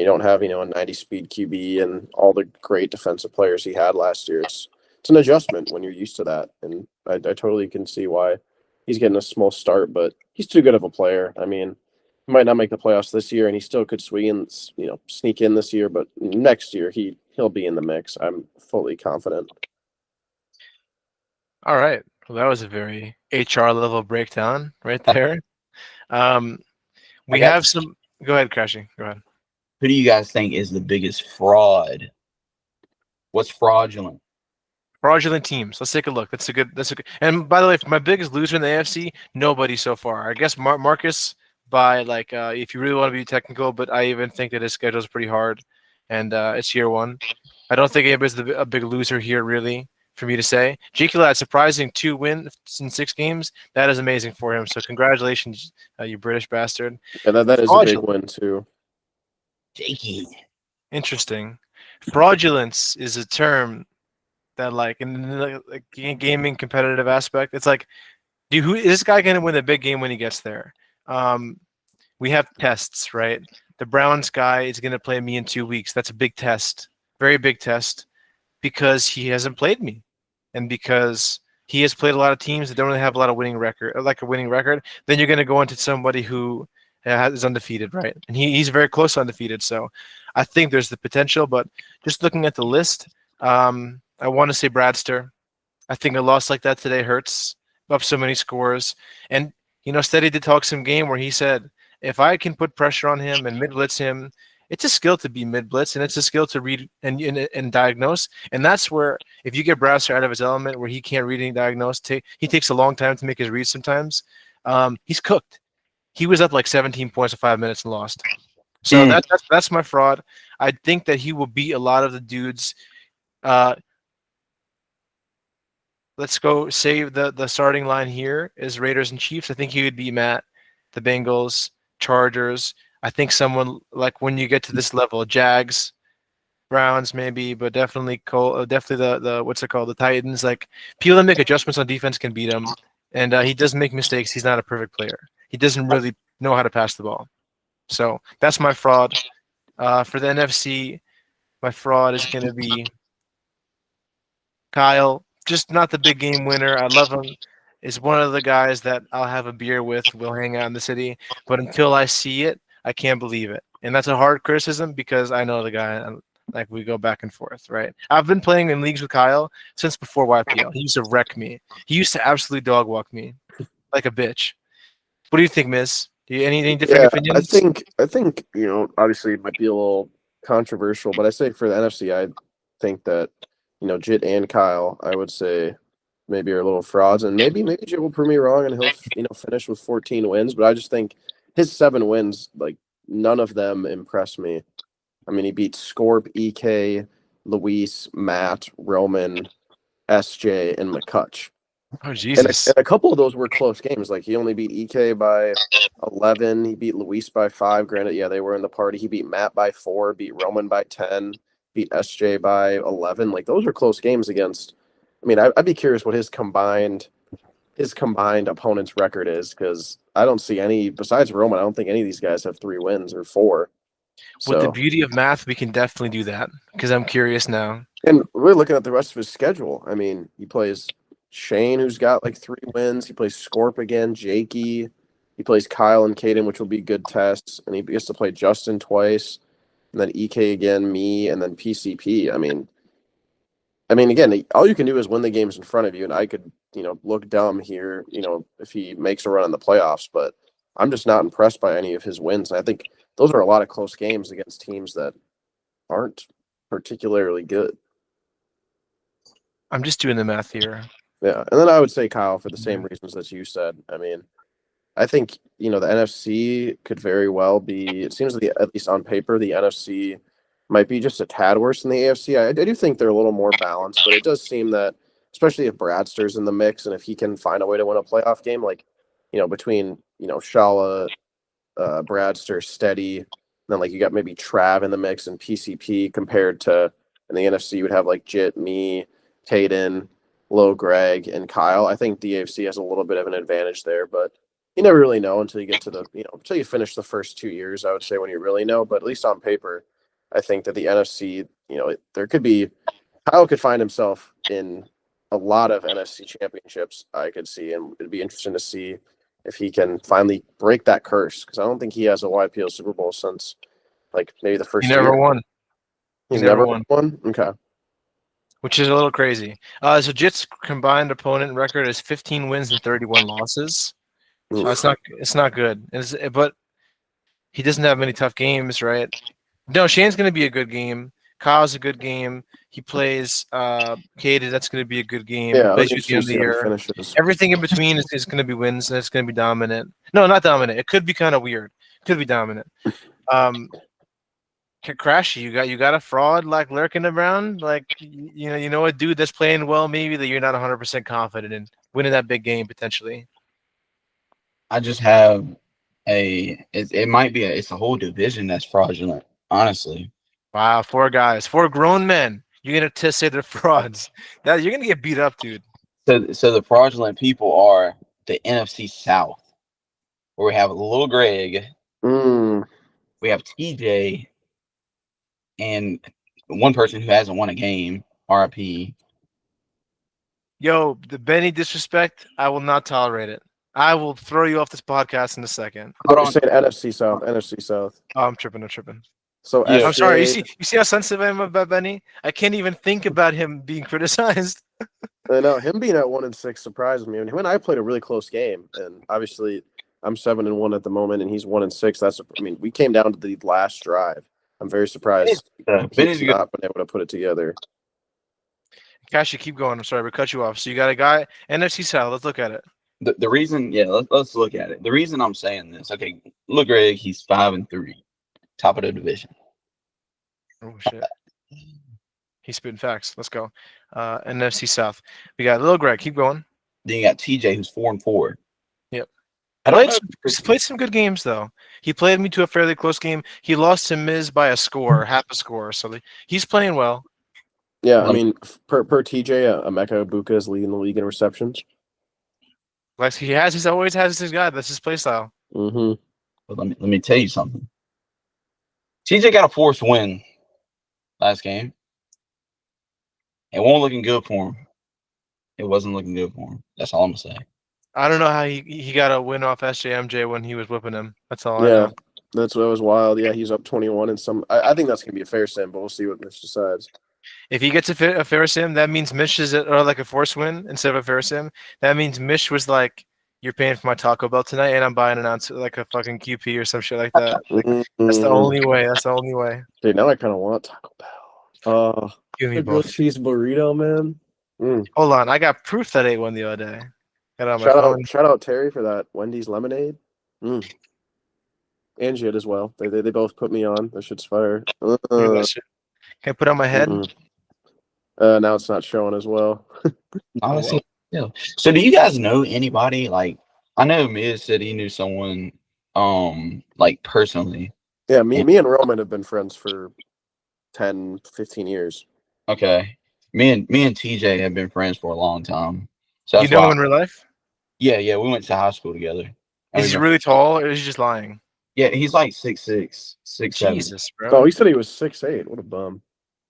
don't have, a 90 speed QB and all the great defensive players he had last year. It's an adjustment when you're used to that. And I totally can see why he's getting a small start, but he's too good of a player. I mean, he might not make the playoffs this year and he still could sneak in this year, but next year he'll be in the mix. I'm fully confident. All right. Well, that was a very HR level breakdown right there. We have some. Go ahead, Krashy. Go ahead. Who do you guys think is the biggest fraud? What's fraudulent? Fraudulent teams. Let's take a look. That's a good. And by the way, my biggest loser in the AFC, nobody so far. I guess Marcus by if you really want to be technical, but I even think that his schedule is pretty hard, and it's year one. I don't think anybody's a big loser here, really, for me to say. Jekyll had surprising 2 wins in 6 games. That is amazing for him. So congratulations, you British bastard. Yeah, that is a big win too. Jakey. Interesting. Fraudulence is a term that, like, in the gaming competitive aspect, it's like, who is this guy going to win the big game when he gets there? We have tests, right? The Browns guy is going to play me in 2 weeks. That's a big test, very big test, because he hasn't played me, and because he has played a lot of teams that don't really have a lot of winning record, Then you're going to go into somebody who is undefeated, right? And he's very close to undefeated. So I think there's the potential, but just looking at the list, I want to say Bradster. I think a loss like that today hurts, up so many scores. And, Steady did talk some game where he said, if I can put pressure on him and mid-blitz him, it's a skill to be mid-blitz, and it's a skill to read and diagnose. And that's where, if you get Bradster out of his element where he can't read and diagnose, he takes a long time to make his reads sometimes, he's cooked. He was up like 17 points in 5 minutes and lost. So that's my fraud. I think that he will beat a lot of the dudes. Let's go say the starting line here is Raiders and Chiefs. I think he would beat Matt, the Bengals, Chargers. I think someone like when you get to this level, Jags, Browns maybe, but definitely the what's it called, the Titans. Like people that make adjustments on defense can beat him, and he does make mistakes. He's not a perfect player. He doesn't really know how to pass the ball. So that's my fraud. For the NFC, my fraud is going to be Kyle. Just not the big game winner. I love him. Is one of the guys that I'll have a beer with. We'll hang out in the city. But until I see it, I can't believe it. And that's a hard criticism because I know the guy. Like we go back and forth, right? I've been playing in leagues with Kyle since before YPL. He used to wreck me. He used to absolutely dog walk me like a bitch. What do you think, Miz? Do you any different opinions? I think obviously it might be a little controversial, but I say for the NFC, I think that Jit and Kyle, I would say maybe are little frauds, and maybe Jit will prove me wrong, and he'll finish with 14 wins. But I just think his 7 wins, like none of them impress me. I mean, he beat Scorp, EK, Luis, Matt, Roman, SJ, and McCutch. Oh, Jesus. And a couple of those were close games. Like, he only beat EK by 11. He beat Luis by 5. Granted, yeah, they were in the party. He beat Matt by 4, beat Roman by 10, beat SJ by 11. Like, those are close games against I mean, I'd be curious what his combined opponent's record is, because I don't see any besides Roman. I don't think any of these guys have 3 wins or 4. With the So, beauty of math, we can definitely do that because I'm curious now. and we're looking at the rest of his schedule. I mean, he plays Shane, who's got like 3 wins. He plays Scorp again, Jakey. He plays Kyle and Caden, which will be good tests. And he gets to play Justin twice, and then EK again, me, and then PCP. I mean, again, all you can do is win the games in front of you, and I could, look dumb here, if he makes a run in the playoffs. But I'm just not impressed by any of his wins. And I think those are a lot of close games against teams that aren't particularly good. I'm just doing the math here. Yeah, and then I would say Kyle for the same reasons that you said. I mean, I think, the NFC could very well be, it seems like, at least on paper, the NFC might be just a tad worse than the AFC. I do think they're a little more balanced, but it does seem that, especially if Bradster's in the mix and if he can find a way to win a playoff game, like, between, Shala, Bradster, Steady, and then like you got maybe Trav in the mix and PCP compared to, in the NFC, you would have like Jit, me, Caden, Low, Greg, and Kyle. I think the AFC has a little bit of an advantage there, but you never really know until you get to the, until you finish the first 2 years, I would say, when you really know. But at least on paper, I think that the NFC, there could be, Kyle could find himself in a lot of NFC championships, I could see. And it'd be interesting to see if he can finally break that curse, because I don't think he has a YPL Super Bowl since like maybe the first He never year. won. He's never won? Okay. Which is a little crazy. So Jit's combined opponent record is 15 wins and 31 losses. It's not good. But he doesn't have many tough games, right? No, Shane's going to be a good game. Kyle's a good game. He plays Caden. That's going to be a good game. Yeah, Plays you at the end of the year. Everything in between is going to be wins, and it's going to be dominant. No, not dominant. It could be kind of weird. It could be dominant. Krashy, you got a fraud like lurking around, like you know a dude that's playing well, maybe that you're not 100% confident in winning that big game potentially. I just have it might be it's a whole division that's fraudulent, honestly. Wow, 4 guys, 4 grown men. You're gonna say they're frauds. You're gonna get beat up, dude. So the fraudulent people are the NFC South, where we have Little Greg, we have TJ, and one person who hasn't won a game, RIP. Yo, the Benny disrespect, I will not tolerate it. I will throw you off this podcast in a second. Hold on. You're saying NFC South, NFC South. Oh, I'm tripping. So yeah. I'm sorry. You see how sensitive I am about Benny? I can't even think about him being criticized. I know him being at 1-6 surprised me. When I played a really close game, and obviously I'm 7-1 at the moment, and he's 1-6. We came down to the last drive. I'm very surprised Benny's not been able to put it together. Cashy, keep going. I'm sorry, we cut you off. So you got a guy NFC South. Let's look at it. The reason, let's look at it. The reason I'm saying this, okay, look, Greg, he's 5-3, top of the division. Oh shit. He's spitting facts. Let's go. NFC South. We got Little Greg. Keep going. Then you got TJ, who's 4-4. Yep. He's played some good games though. He played me to a fairly close game. He lost to MYZ by half a score. So he's playing well. Yeah, per TJ, Emeka Ibuka is leading the league in receptions. Like he always has his guy. That's his play style. Mm-hmm. But let me tell you something. TJ got a forced win last game. It wasn't looking good for him. It wasn't looking good for him. That's all I'm gonna say. I don't know how he got a win off SJMJ when he was whipping him. That's all I Yeah, know. that was wild. Yeah, he's up 21 and some. I think that's gonna be a fair sim, but we'll see what Mitch decides. If he gets a fair sim, that means Mish is like a forced win instead of a fair sim. That means Mish was like, "You're paying for my Taco Bell tonight, and I'm buying an ounce like a fucking QP or some shit like that." That's the only way. That's the only way. Dude, now I kind of want Taco Bell. Give me both. Cheese burrito, man. Hold on, I got proof that I ate one the other day. Shout out Terry for that Wendy's lemonade. And Jid as well. They both put me on. That shit's fire. That shit. Can I put on my head? Now it's not showing as well. Honestly, yeah. So do you guys know anybody? Like, I know Miz said he knew someone, like personally. Yeah, me and Roman have been friends for 10, 15 years. Okay. Me and TJ have been friends for a long time. So You that's know why. him in real life? Yeah, we went to high school together. Is he really tall, or is he just lying? Yeah, he's like 6'6", 6'7". Jesus, Oh, bro. he said he was 6'8". What a bum.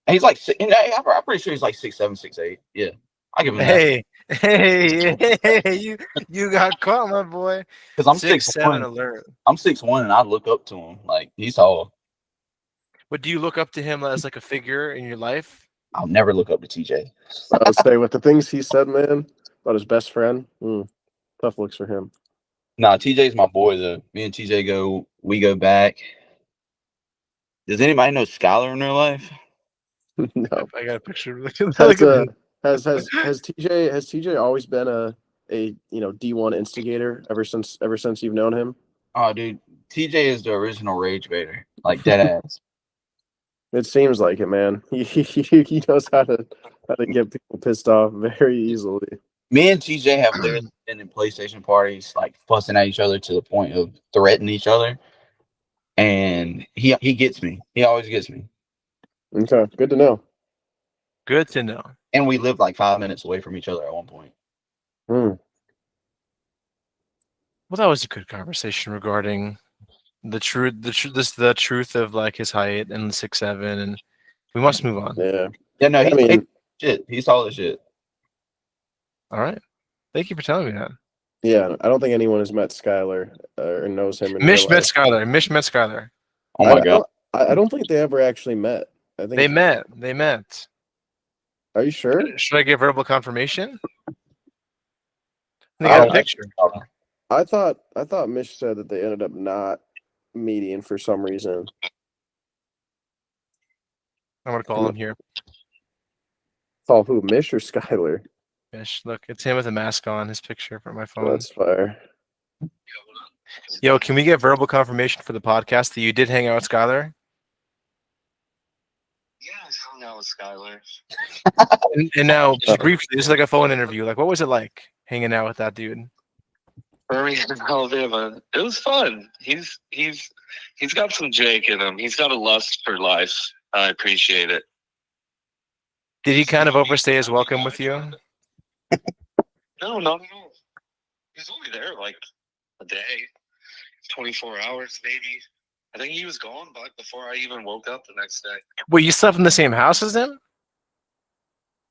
And he's like, I'm pretty sure he's like 6'7", 6'8". Yeah, I give him that. Hey, you got caught, my boy. Because I'm 6'7" 6'1". alert. I'm 6'1", and I look up to him. Like, he's tall. But do you look up to him as like a figure in your life? I'll never look up to TJ. I would say with the things he said, man, about his best friend, tough looks for him. Nah, TJ's my boy, though. Me and TJ we go back. Does anybody know Skylar in their life? No. I got a picture. Look Has at TJ always been a D1 instigator ever since you've known him? Oh, dude, TJ is the original rage baiter, like dead ass. It seems like it, man. He knows how to get people pissed off very easily. Me and TJ have literally been in PlayStation parties, like fussing at each other to the point of threatening each other. And he gets me. He always gets me. Okay, good to know. Good to know. And we lived like 5 minutes away from each other at one point. Hmm. Well, that was a good conversation regarding the truth of like his height and 6'7", and we must move on. Yeah. Yeah, no, I mean, shit. He's tall as shit. All right. Thank you for telling me that. yeah, I don't think anyone has met Skylar or knows him. Mish met Skylar. Oh my god. I don't think they ever actually met. I think They met. Are you sure? Should I give verbal confirmation? They got a picture. I thought Mish said that they ended up not meeting for some reason. I'm gonna call him here. Call who? Mish or Skylar? Mish, look, it's him with a mask on. His picture from my phone. That's fire. Yo, can we get verbal confirmation for the podcast that you did hang out with Skylar? Yeah, I hung out with Skylar. And now, just briefly, this is like a phone interview. Like, what was it like hanging out with that dude? Birmingham, Alabama. It was fun. He's got some Jake in him. He's got a lust for life. I appreciate it. Did he kind of overstay his welcome with you? No, not at all. He's only there like a day, 24 hours maybe. I think he was gone before I even woke up the next day. Wait, you slept in the same house as him?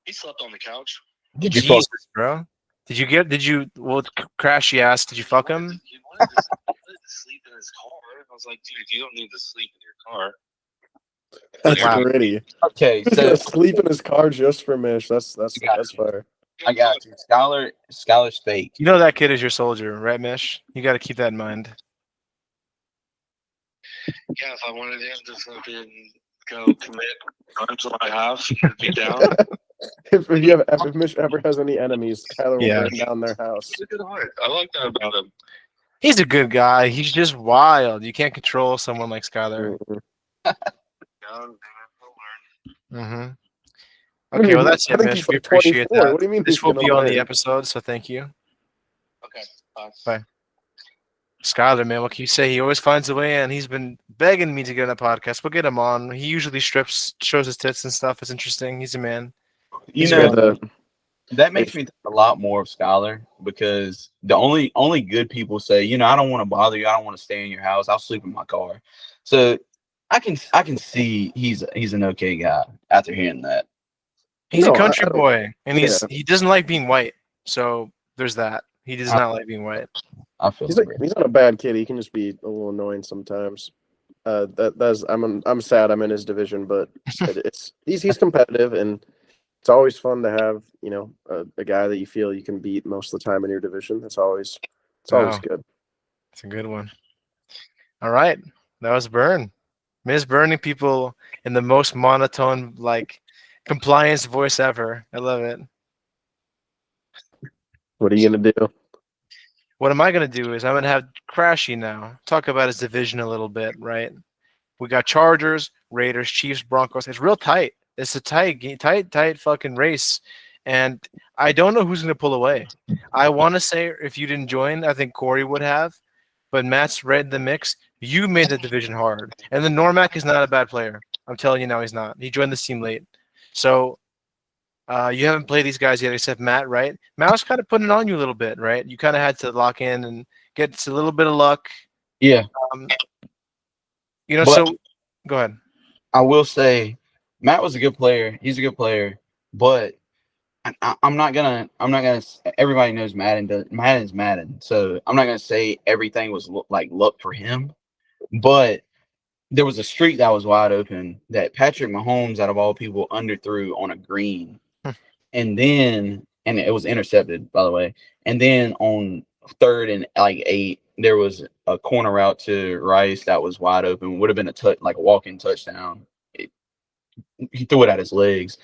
He slept on the couch. Did you Jesus, bro. Well, Krashy asked, did you fuck him? He wanted to sleep in his car. I was like, dude, you don't need to sleep in your car. That's Wow. gritty. Okay, He's so gonna sleep in his car just for Mish. That's fire. I got you. Skylar's fake. You know that kid is your soldier, right, Mish? You got to keep that in mind. Yeah, if I wanted him to fucking go commit crimes that I have, he'd be down. If Mish ever has any enemies, Skylar will burn down their house. He's a good heart. I like that about him. He's a good guy. He's just wild. You can't control someone like Skylar. Young, he'll learn. Mm-hmm. Okay, well, that's it, Mish. We appreciate 24. that. What do you mean This he's will gonna be on the learn? episode, so thank you. Okay, bye. Bye. Skylar, man, what can you say? He always finds a way, and he's been begging me to get on a podcast. We'll get him on. He usually shows his tits and stuff. It's interesting. He's a man. You Yeah, know, that makes me think a lot more of Skylar because the only good people say, I don't want to bother you. I don't want to stay in your house. I'll sleep in my car. So I can see he's an okay guy after hearing that. He's No, a country I don't- boy, and yeah. he doesn't like being white. So there's that. He does not like being white. I feel he's great. not a bad kid. He can just be a little annoying sometimes. I'm sad I'm in his division, but he's competitive, and it's always fun to have a guy that you feel you can beat most of the time in your division. It's always good. It's a good one. All right, that was Burn. Miss burning people in the most monotone, like compliance voice ever. I love it. What are you gonna do? What am I gonna do is I'm gonna have Krashy now talk about his division a little bit, right? We got Chargers, Raiders, Chiefs, Broncos. It's real tight. It's a tight fucking race, and I don't know who's gonna pull away. I want to say if you didn't join, I think Corey would have, but Matt's right in the mix. You made the division hard, and then Normac is not a bad player. I'm telling you now, he's not. He joined this team late, so You haven't played these guys yet, except Matt, right? Matt was kind of putting it on you a little bit, right? You kind of had to lock in and get a little bit of luck. Yeah, Um, but so go ahead. I will say Matt was a good player. He's a good player, but I'm not gonna. Everybody knows Madden's Madden, so I'm not gonna say everything was like luck for him. But there was a streak that was wide open that Patrick Mahomes, out of all people, underthrew on a green, and it was intercepted, by the way. And then on 3rd and like 8, there was a corner route to Rice that was wide open. Would have been like a walk-in touchdown. He threw it at his legs.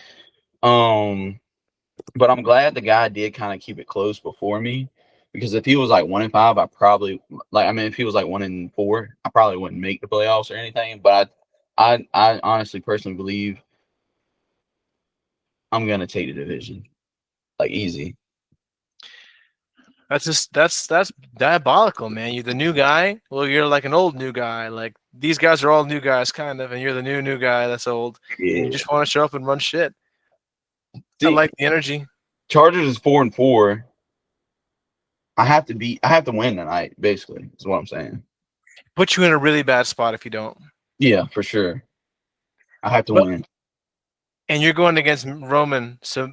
But I'm glad the guy did kind of keep it close before me, because if he was like 1-5, I probably if he was like 1-4, I probably wouldn't make the playoffs or anything. But I honestly personally believe I'm gonna take the division, like easy. That's diabolical, man. You're the new guy. Well, you're like an old new guy. Like these guys are all new guys, kind of, and you're the new guy that's old, and you just want to show up and run shit. I like the energy. Chargers is 4-4. I have to win tonight, basically, is what I'm saying. Put you in a really bad spot if you don't. Yeah, for sure. I have to win. And you're going against Roman, so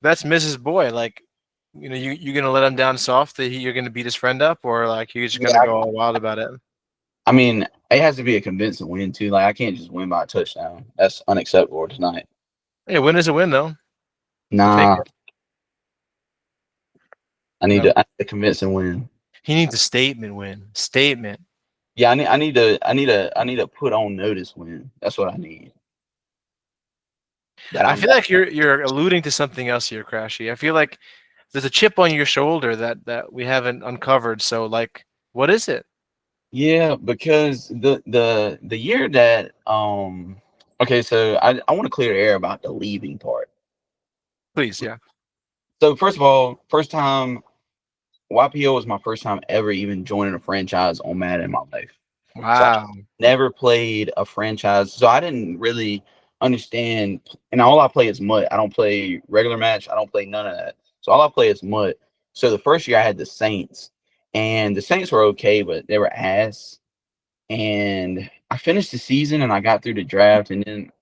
that's Mrs. Boy. Like, you're gonna let him down soft that you're gonna beat his friend up, or like you're just gonna go all wild about it. I mean, it has to be a convincing win too. Like I can't just win by a touchdown. That's unacceptable tonight. Yeah, win is a win though. Nah. I need a convincing win. He needs a statement win. Statement. Yeah, I need to put on notice win. That's what I need. I feel like you're alluding to something else here, Krashy. I feel like there's a chip on your shoulder that we haven't uncovered. So, like, what is it? Yeah, because the year that okay, so I want to clear the air about the leaving part. Please, yeah. So first of all, first time YPL was my first time ever even joining a franchise on Madden in my life. Wow. So never played a franchise, so I didn't really understand. And all I play is MUT. I don't play regular match. I don't play none of that. So all I play is MUT. So the first year I had the Saints, and the Saints were okay, but they were ass. And I finished the season and I got through the draft, and then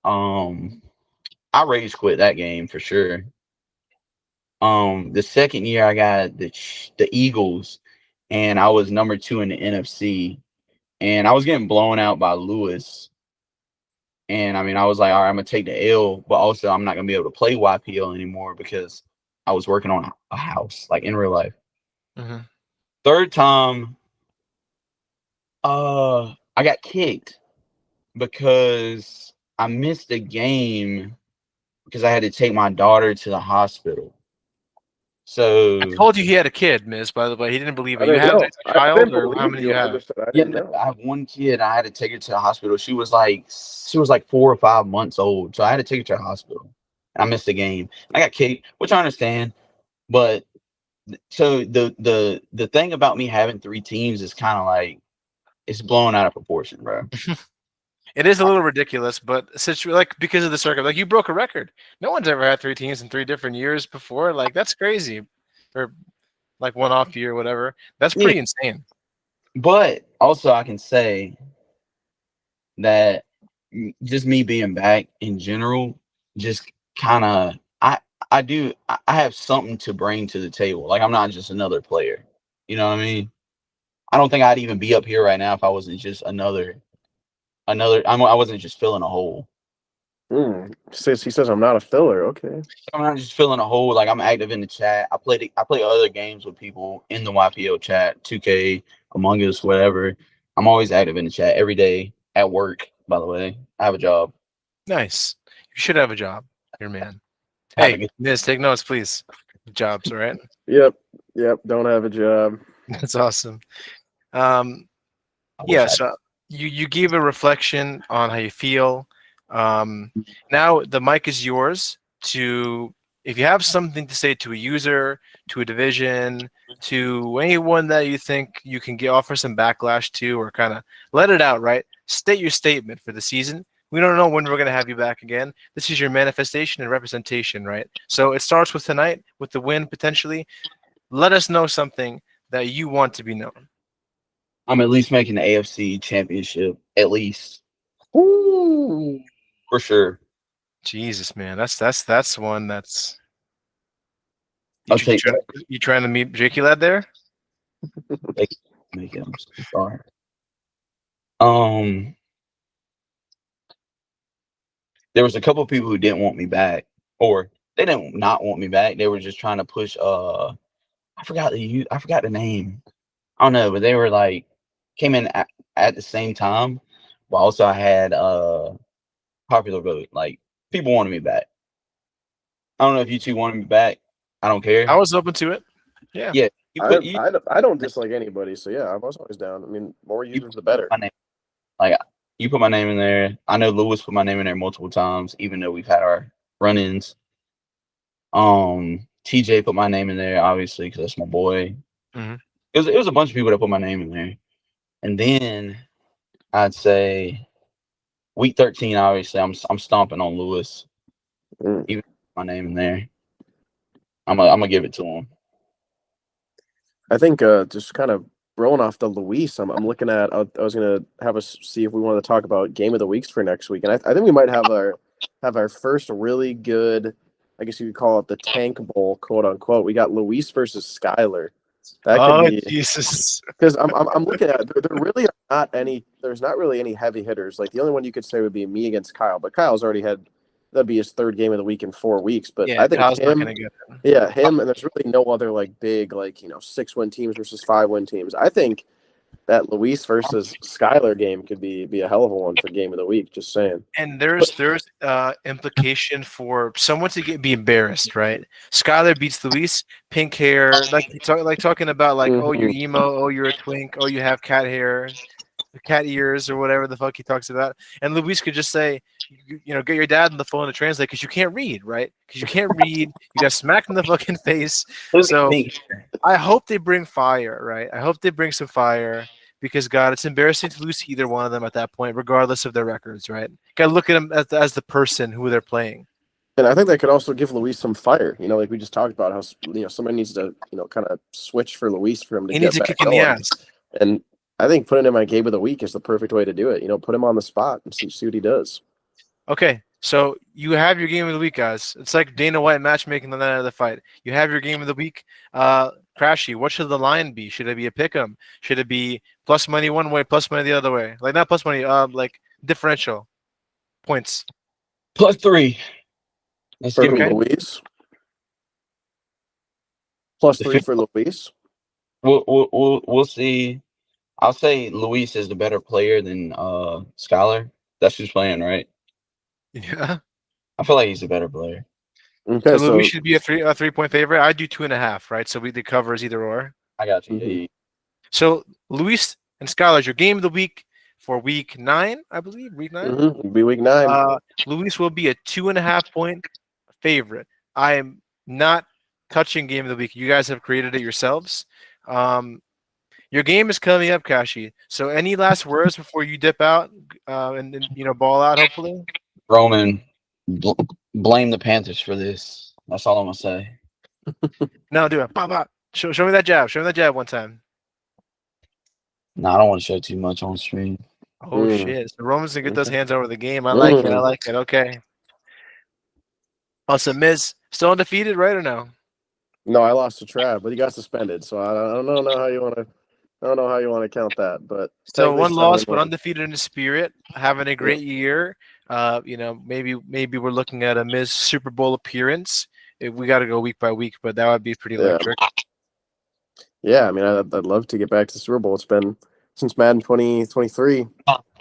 I rage quit that game for sure. The second year I got the Eagles, and I was number 2 in the NFC, and I was getting blown out by Lewis. And I mean, I was like, all right, I'm gonna take the L, but also I'm not gonna be able to play YPL anymore because I was working on a house, like in real life. Mm-hmm. Third time, I got kicked because I missed a game because I had to take my daughter to the hospital. So I told you he had a kid, Miz. By the way, he didn't believe it. I You didn't have know. a child, I didn't or how believe many you. you I have? just said I didn't know. I have one kid. I had to take her to the hospital. She was like 4 or 5 months old, so I had to take her to the hospital. And I missed the game. I got kicked, which I understand. But so the thing about me having 3 teams is kind of like it's blown out of proportion, bro. It is a little ridiculous, but because of the circuit, like you broke a record. No one's ever had 3 teams in 3 different years before. Like that's crazy, or like one off year, whatever. That's pretty insane. But also, I can say that just me being back in general, just kind of I have something to bring to the table. Like I'm not just another player. You know what I mean? I don't think I'd even be up here right now if I wasn't just another. I wasn't just filling a hole. He says I'm not a filler. Okay. I'm not just filling a hole. Like I'm active in the chat. I play other games with people in the YPO chat, 2K, Among Us, whatever. I'm always active in the chat every day at work. By the way, I have a job. Nice. You should have a job. You're a man. Have a Hey, good- Miz, take notes, please. Jobs, all right? Yep. Don't have a job. That's awesome. I wish Yeah, I- so you gave a reflection on how you feel. Now the mic is yours if you have something to say to a user, to a division, to anyone that you think you can offer some backlash to, or kind of let it out, right? State your statement for the season. We don't know when we're going to have you back again. This is your manifestation and representation, right? So it starts with tonight, with the win potentially. Let us know something that you want to be known. I'm at least making the AFC Championship, at least. Ooh, for sure. Jesus, man, that's one that's. I'll take that. You trying to meet Jakey Lad there? Make it. I'm so sorry. There was a couple of people who didn't want me back, or they didn't not want me back. They were just trying to push. I forgot the name. I don't know, but they were like came in at the same time, but also I had popular vote. Like people wanted me back. I don't know if you two wanted me back. I don't care. I was open to it. Yeah. Yeah. I don't dislike anybody, so yeah, I was always down. I mean, more users the better. Like you put my name in there. I know Lewis put my name in there multiple times, even though we've had our run-ins. TJ put my name in there, obviously, because that's my boy. Mm-hmm. It was a bunch of people that put my name in there, and then I'd say week 13. Obviously, I'm stomping on Lewis. Even my name in there, I'm gonna give it to him. I think just kind of rolling off the Luis, I'm looking at. I was gonna have us see if we wanted to talk about game of the weeks for next week, and I think we might have our first really good. I guess you could call it the Tank Bowl, quote unquote. We got Luis versus Skyler. That could be Jesus. Because I'm looking at it. There really are not any. There's not really any heavy hitters. Like the only one you could say would be me against Kyle, but Kyle's already had. That'd be his third game of the week in 4 weeks. But Yeah, I think Kyle's him. Not gonna get it. Yeah, him, and there's really no other like big 6-win teams versus 5-win teams. I think that Luis versus Skyler game could be a hell of a one for game of the week. Just saying. And there's implication for someone to be embarrassed, right? Skyler beats Luis, pink hair, talking about oh you're emo, oh you're a twink, oh you have cat hair, cat ears, or whatever the fuck he talks about. And Luis could just say, get your dad on the phone to translate because you can't read, right? Because you can't read, you got smacked in the fucking face. So I hope they bring fire, right? I hope they bring some fire. Because God, it's embarrassing to lose to either one of them at that point, regardless of their records, right? Got to look at them as the person who they're playing. And I think that could also give Luis some fire. Like we just talked about how somebody needs to kind of switch for Luis for him to get back going. The ass. And I think putting him on game of the week is the perfect way to do it. Put him on the spot and see what he does. Okay, so you have your game of the week, guys. It's like Dana White matchmaking the night of the fight. You have your game of the week. Krashy, what should the line be? Should it be a pick'em? Should it be plus money one way, plus money the other way? Like not plus money, like differential points. +3. Let's give him Luis. +3 for Luis. We'll see. I'll say Luis is the better player than Skyler. That's who's playing, right? Yeah. I feel like he's a better player. Okay, so Luis should be a 3-point favorite. I do 2.5, right? So the cover is either or. I got you. Mm-hmm. So Luis and Skyler, your game of the week for week 9, I believe. Week 9. Mm-hmm. It'll be week 9. Luis will be a 2.5-point favorite. I am not touching game of the week. You guys have created it yourselves. Your game is coming up, Krashy. So any last words before you dip out and ball out, hopefully? Roman, blame the Panthers for this. That's all I'm going to say. No, do it. Pop, pop. Show me that jab. Show me that jab one time. No, I don't want to show too much on stream. Oh, shit. So Roman's going to get those hands over the game. I like it. I like it. Okay. Also, Miz, still undefeated, right or no? No, I lost to Trav, but he got suspended. So I don't know how you want to. I don't know how you want to count that, but so one loss, but undefeated in the spirit, having a great year. Maybe we're looking at a Miz Super Bowl appearance. We got to go week by week, but that would be pretty electric. Yeah, I mean, I'd love to get back to Super Bowl. It's been since Madden 2023,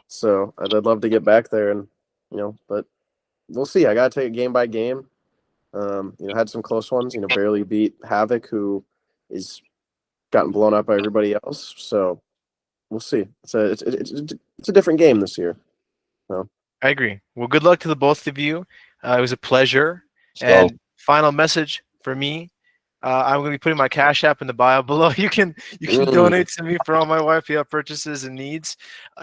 so I'd love to get back there, and but we'll see. I got to take it game by game. Had some close ones. Barely beat Havoc, who is gotten blown up by everybody else. So we'll see. It's a different game this year. So. I agree. Well, good luck to the both of you. It was a pleasure. And final message for me, I'm going to be putting my Cash App in the bio below. You can donate to me for all my YPL purchases and needs.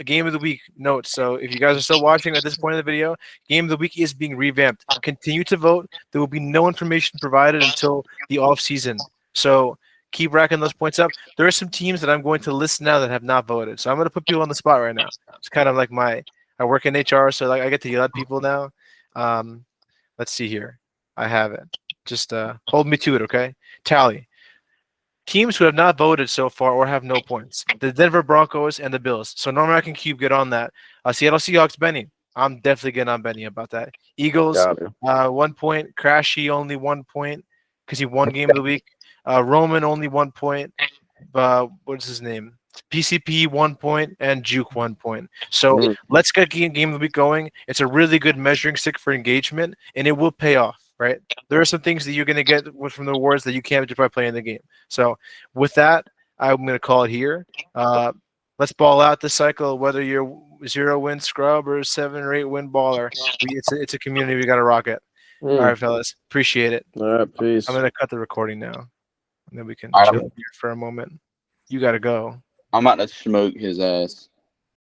Game of the week note. So if you guys are still watching at this point in the video, Game of the week is being revamped. Continue to vote. There will be no information provided until the off season. So keep racking those points up. There are some teams that I'm going to list now that have not voted. So I'm going to put people on the spot right now. It's kind of like I work in HR, so like I get to yell at people now. Let's see here. I have it. Just hold me to it, okay? Tally. Teams who have not voted so far or have no points. The Denver Broncos and the Bills. So Norman Cube, get on that. Seattle Seahawks, Benny. I'm definitely getting on Benny about that. Eagles, 1 point. Krashy, only 1 point because he won Game of the Week. Roman, only 1 point. What's his name? PCP 1 point and Juke 1 point. So let's get Game of the Week going. It's a really good measuring stick for engagement, and it will pay off, right? There are some things that you're going to get from the awards that you can't just by playing the game. So with that, I'm going to call it here. Let's ball out this cycle, whether you're 0-win scrub or 7 or 8 win baller. It's a community. We got to rock it. All right, fellas. Appreciate it. All right, peace. I'm going to cut the recording now, and then we can All right, chill here for a moment. You got to go. I'm about to smoke his ass.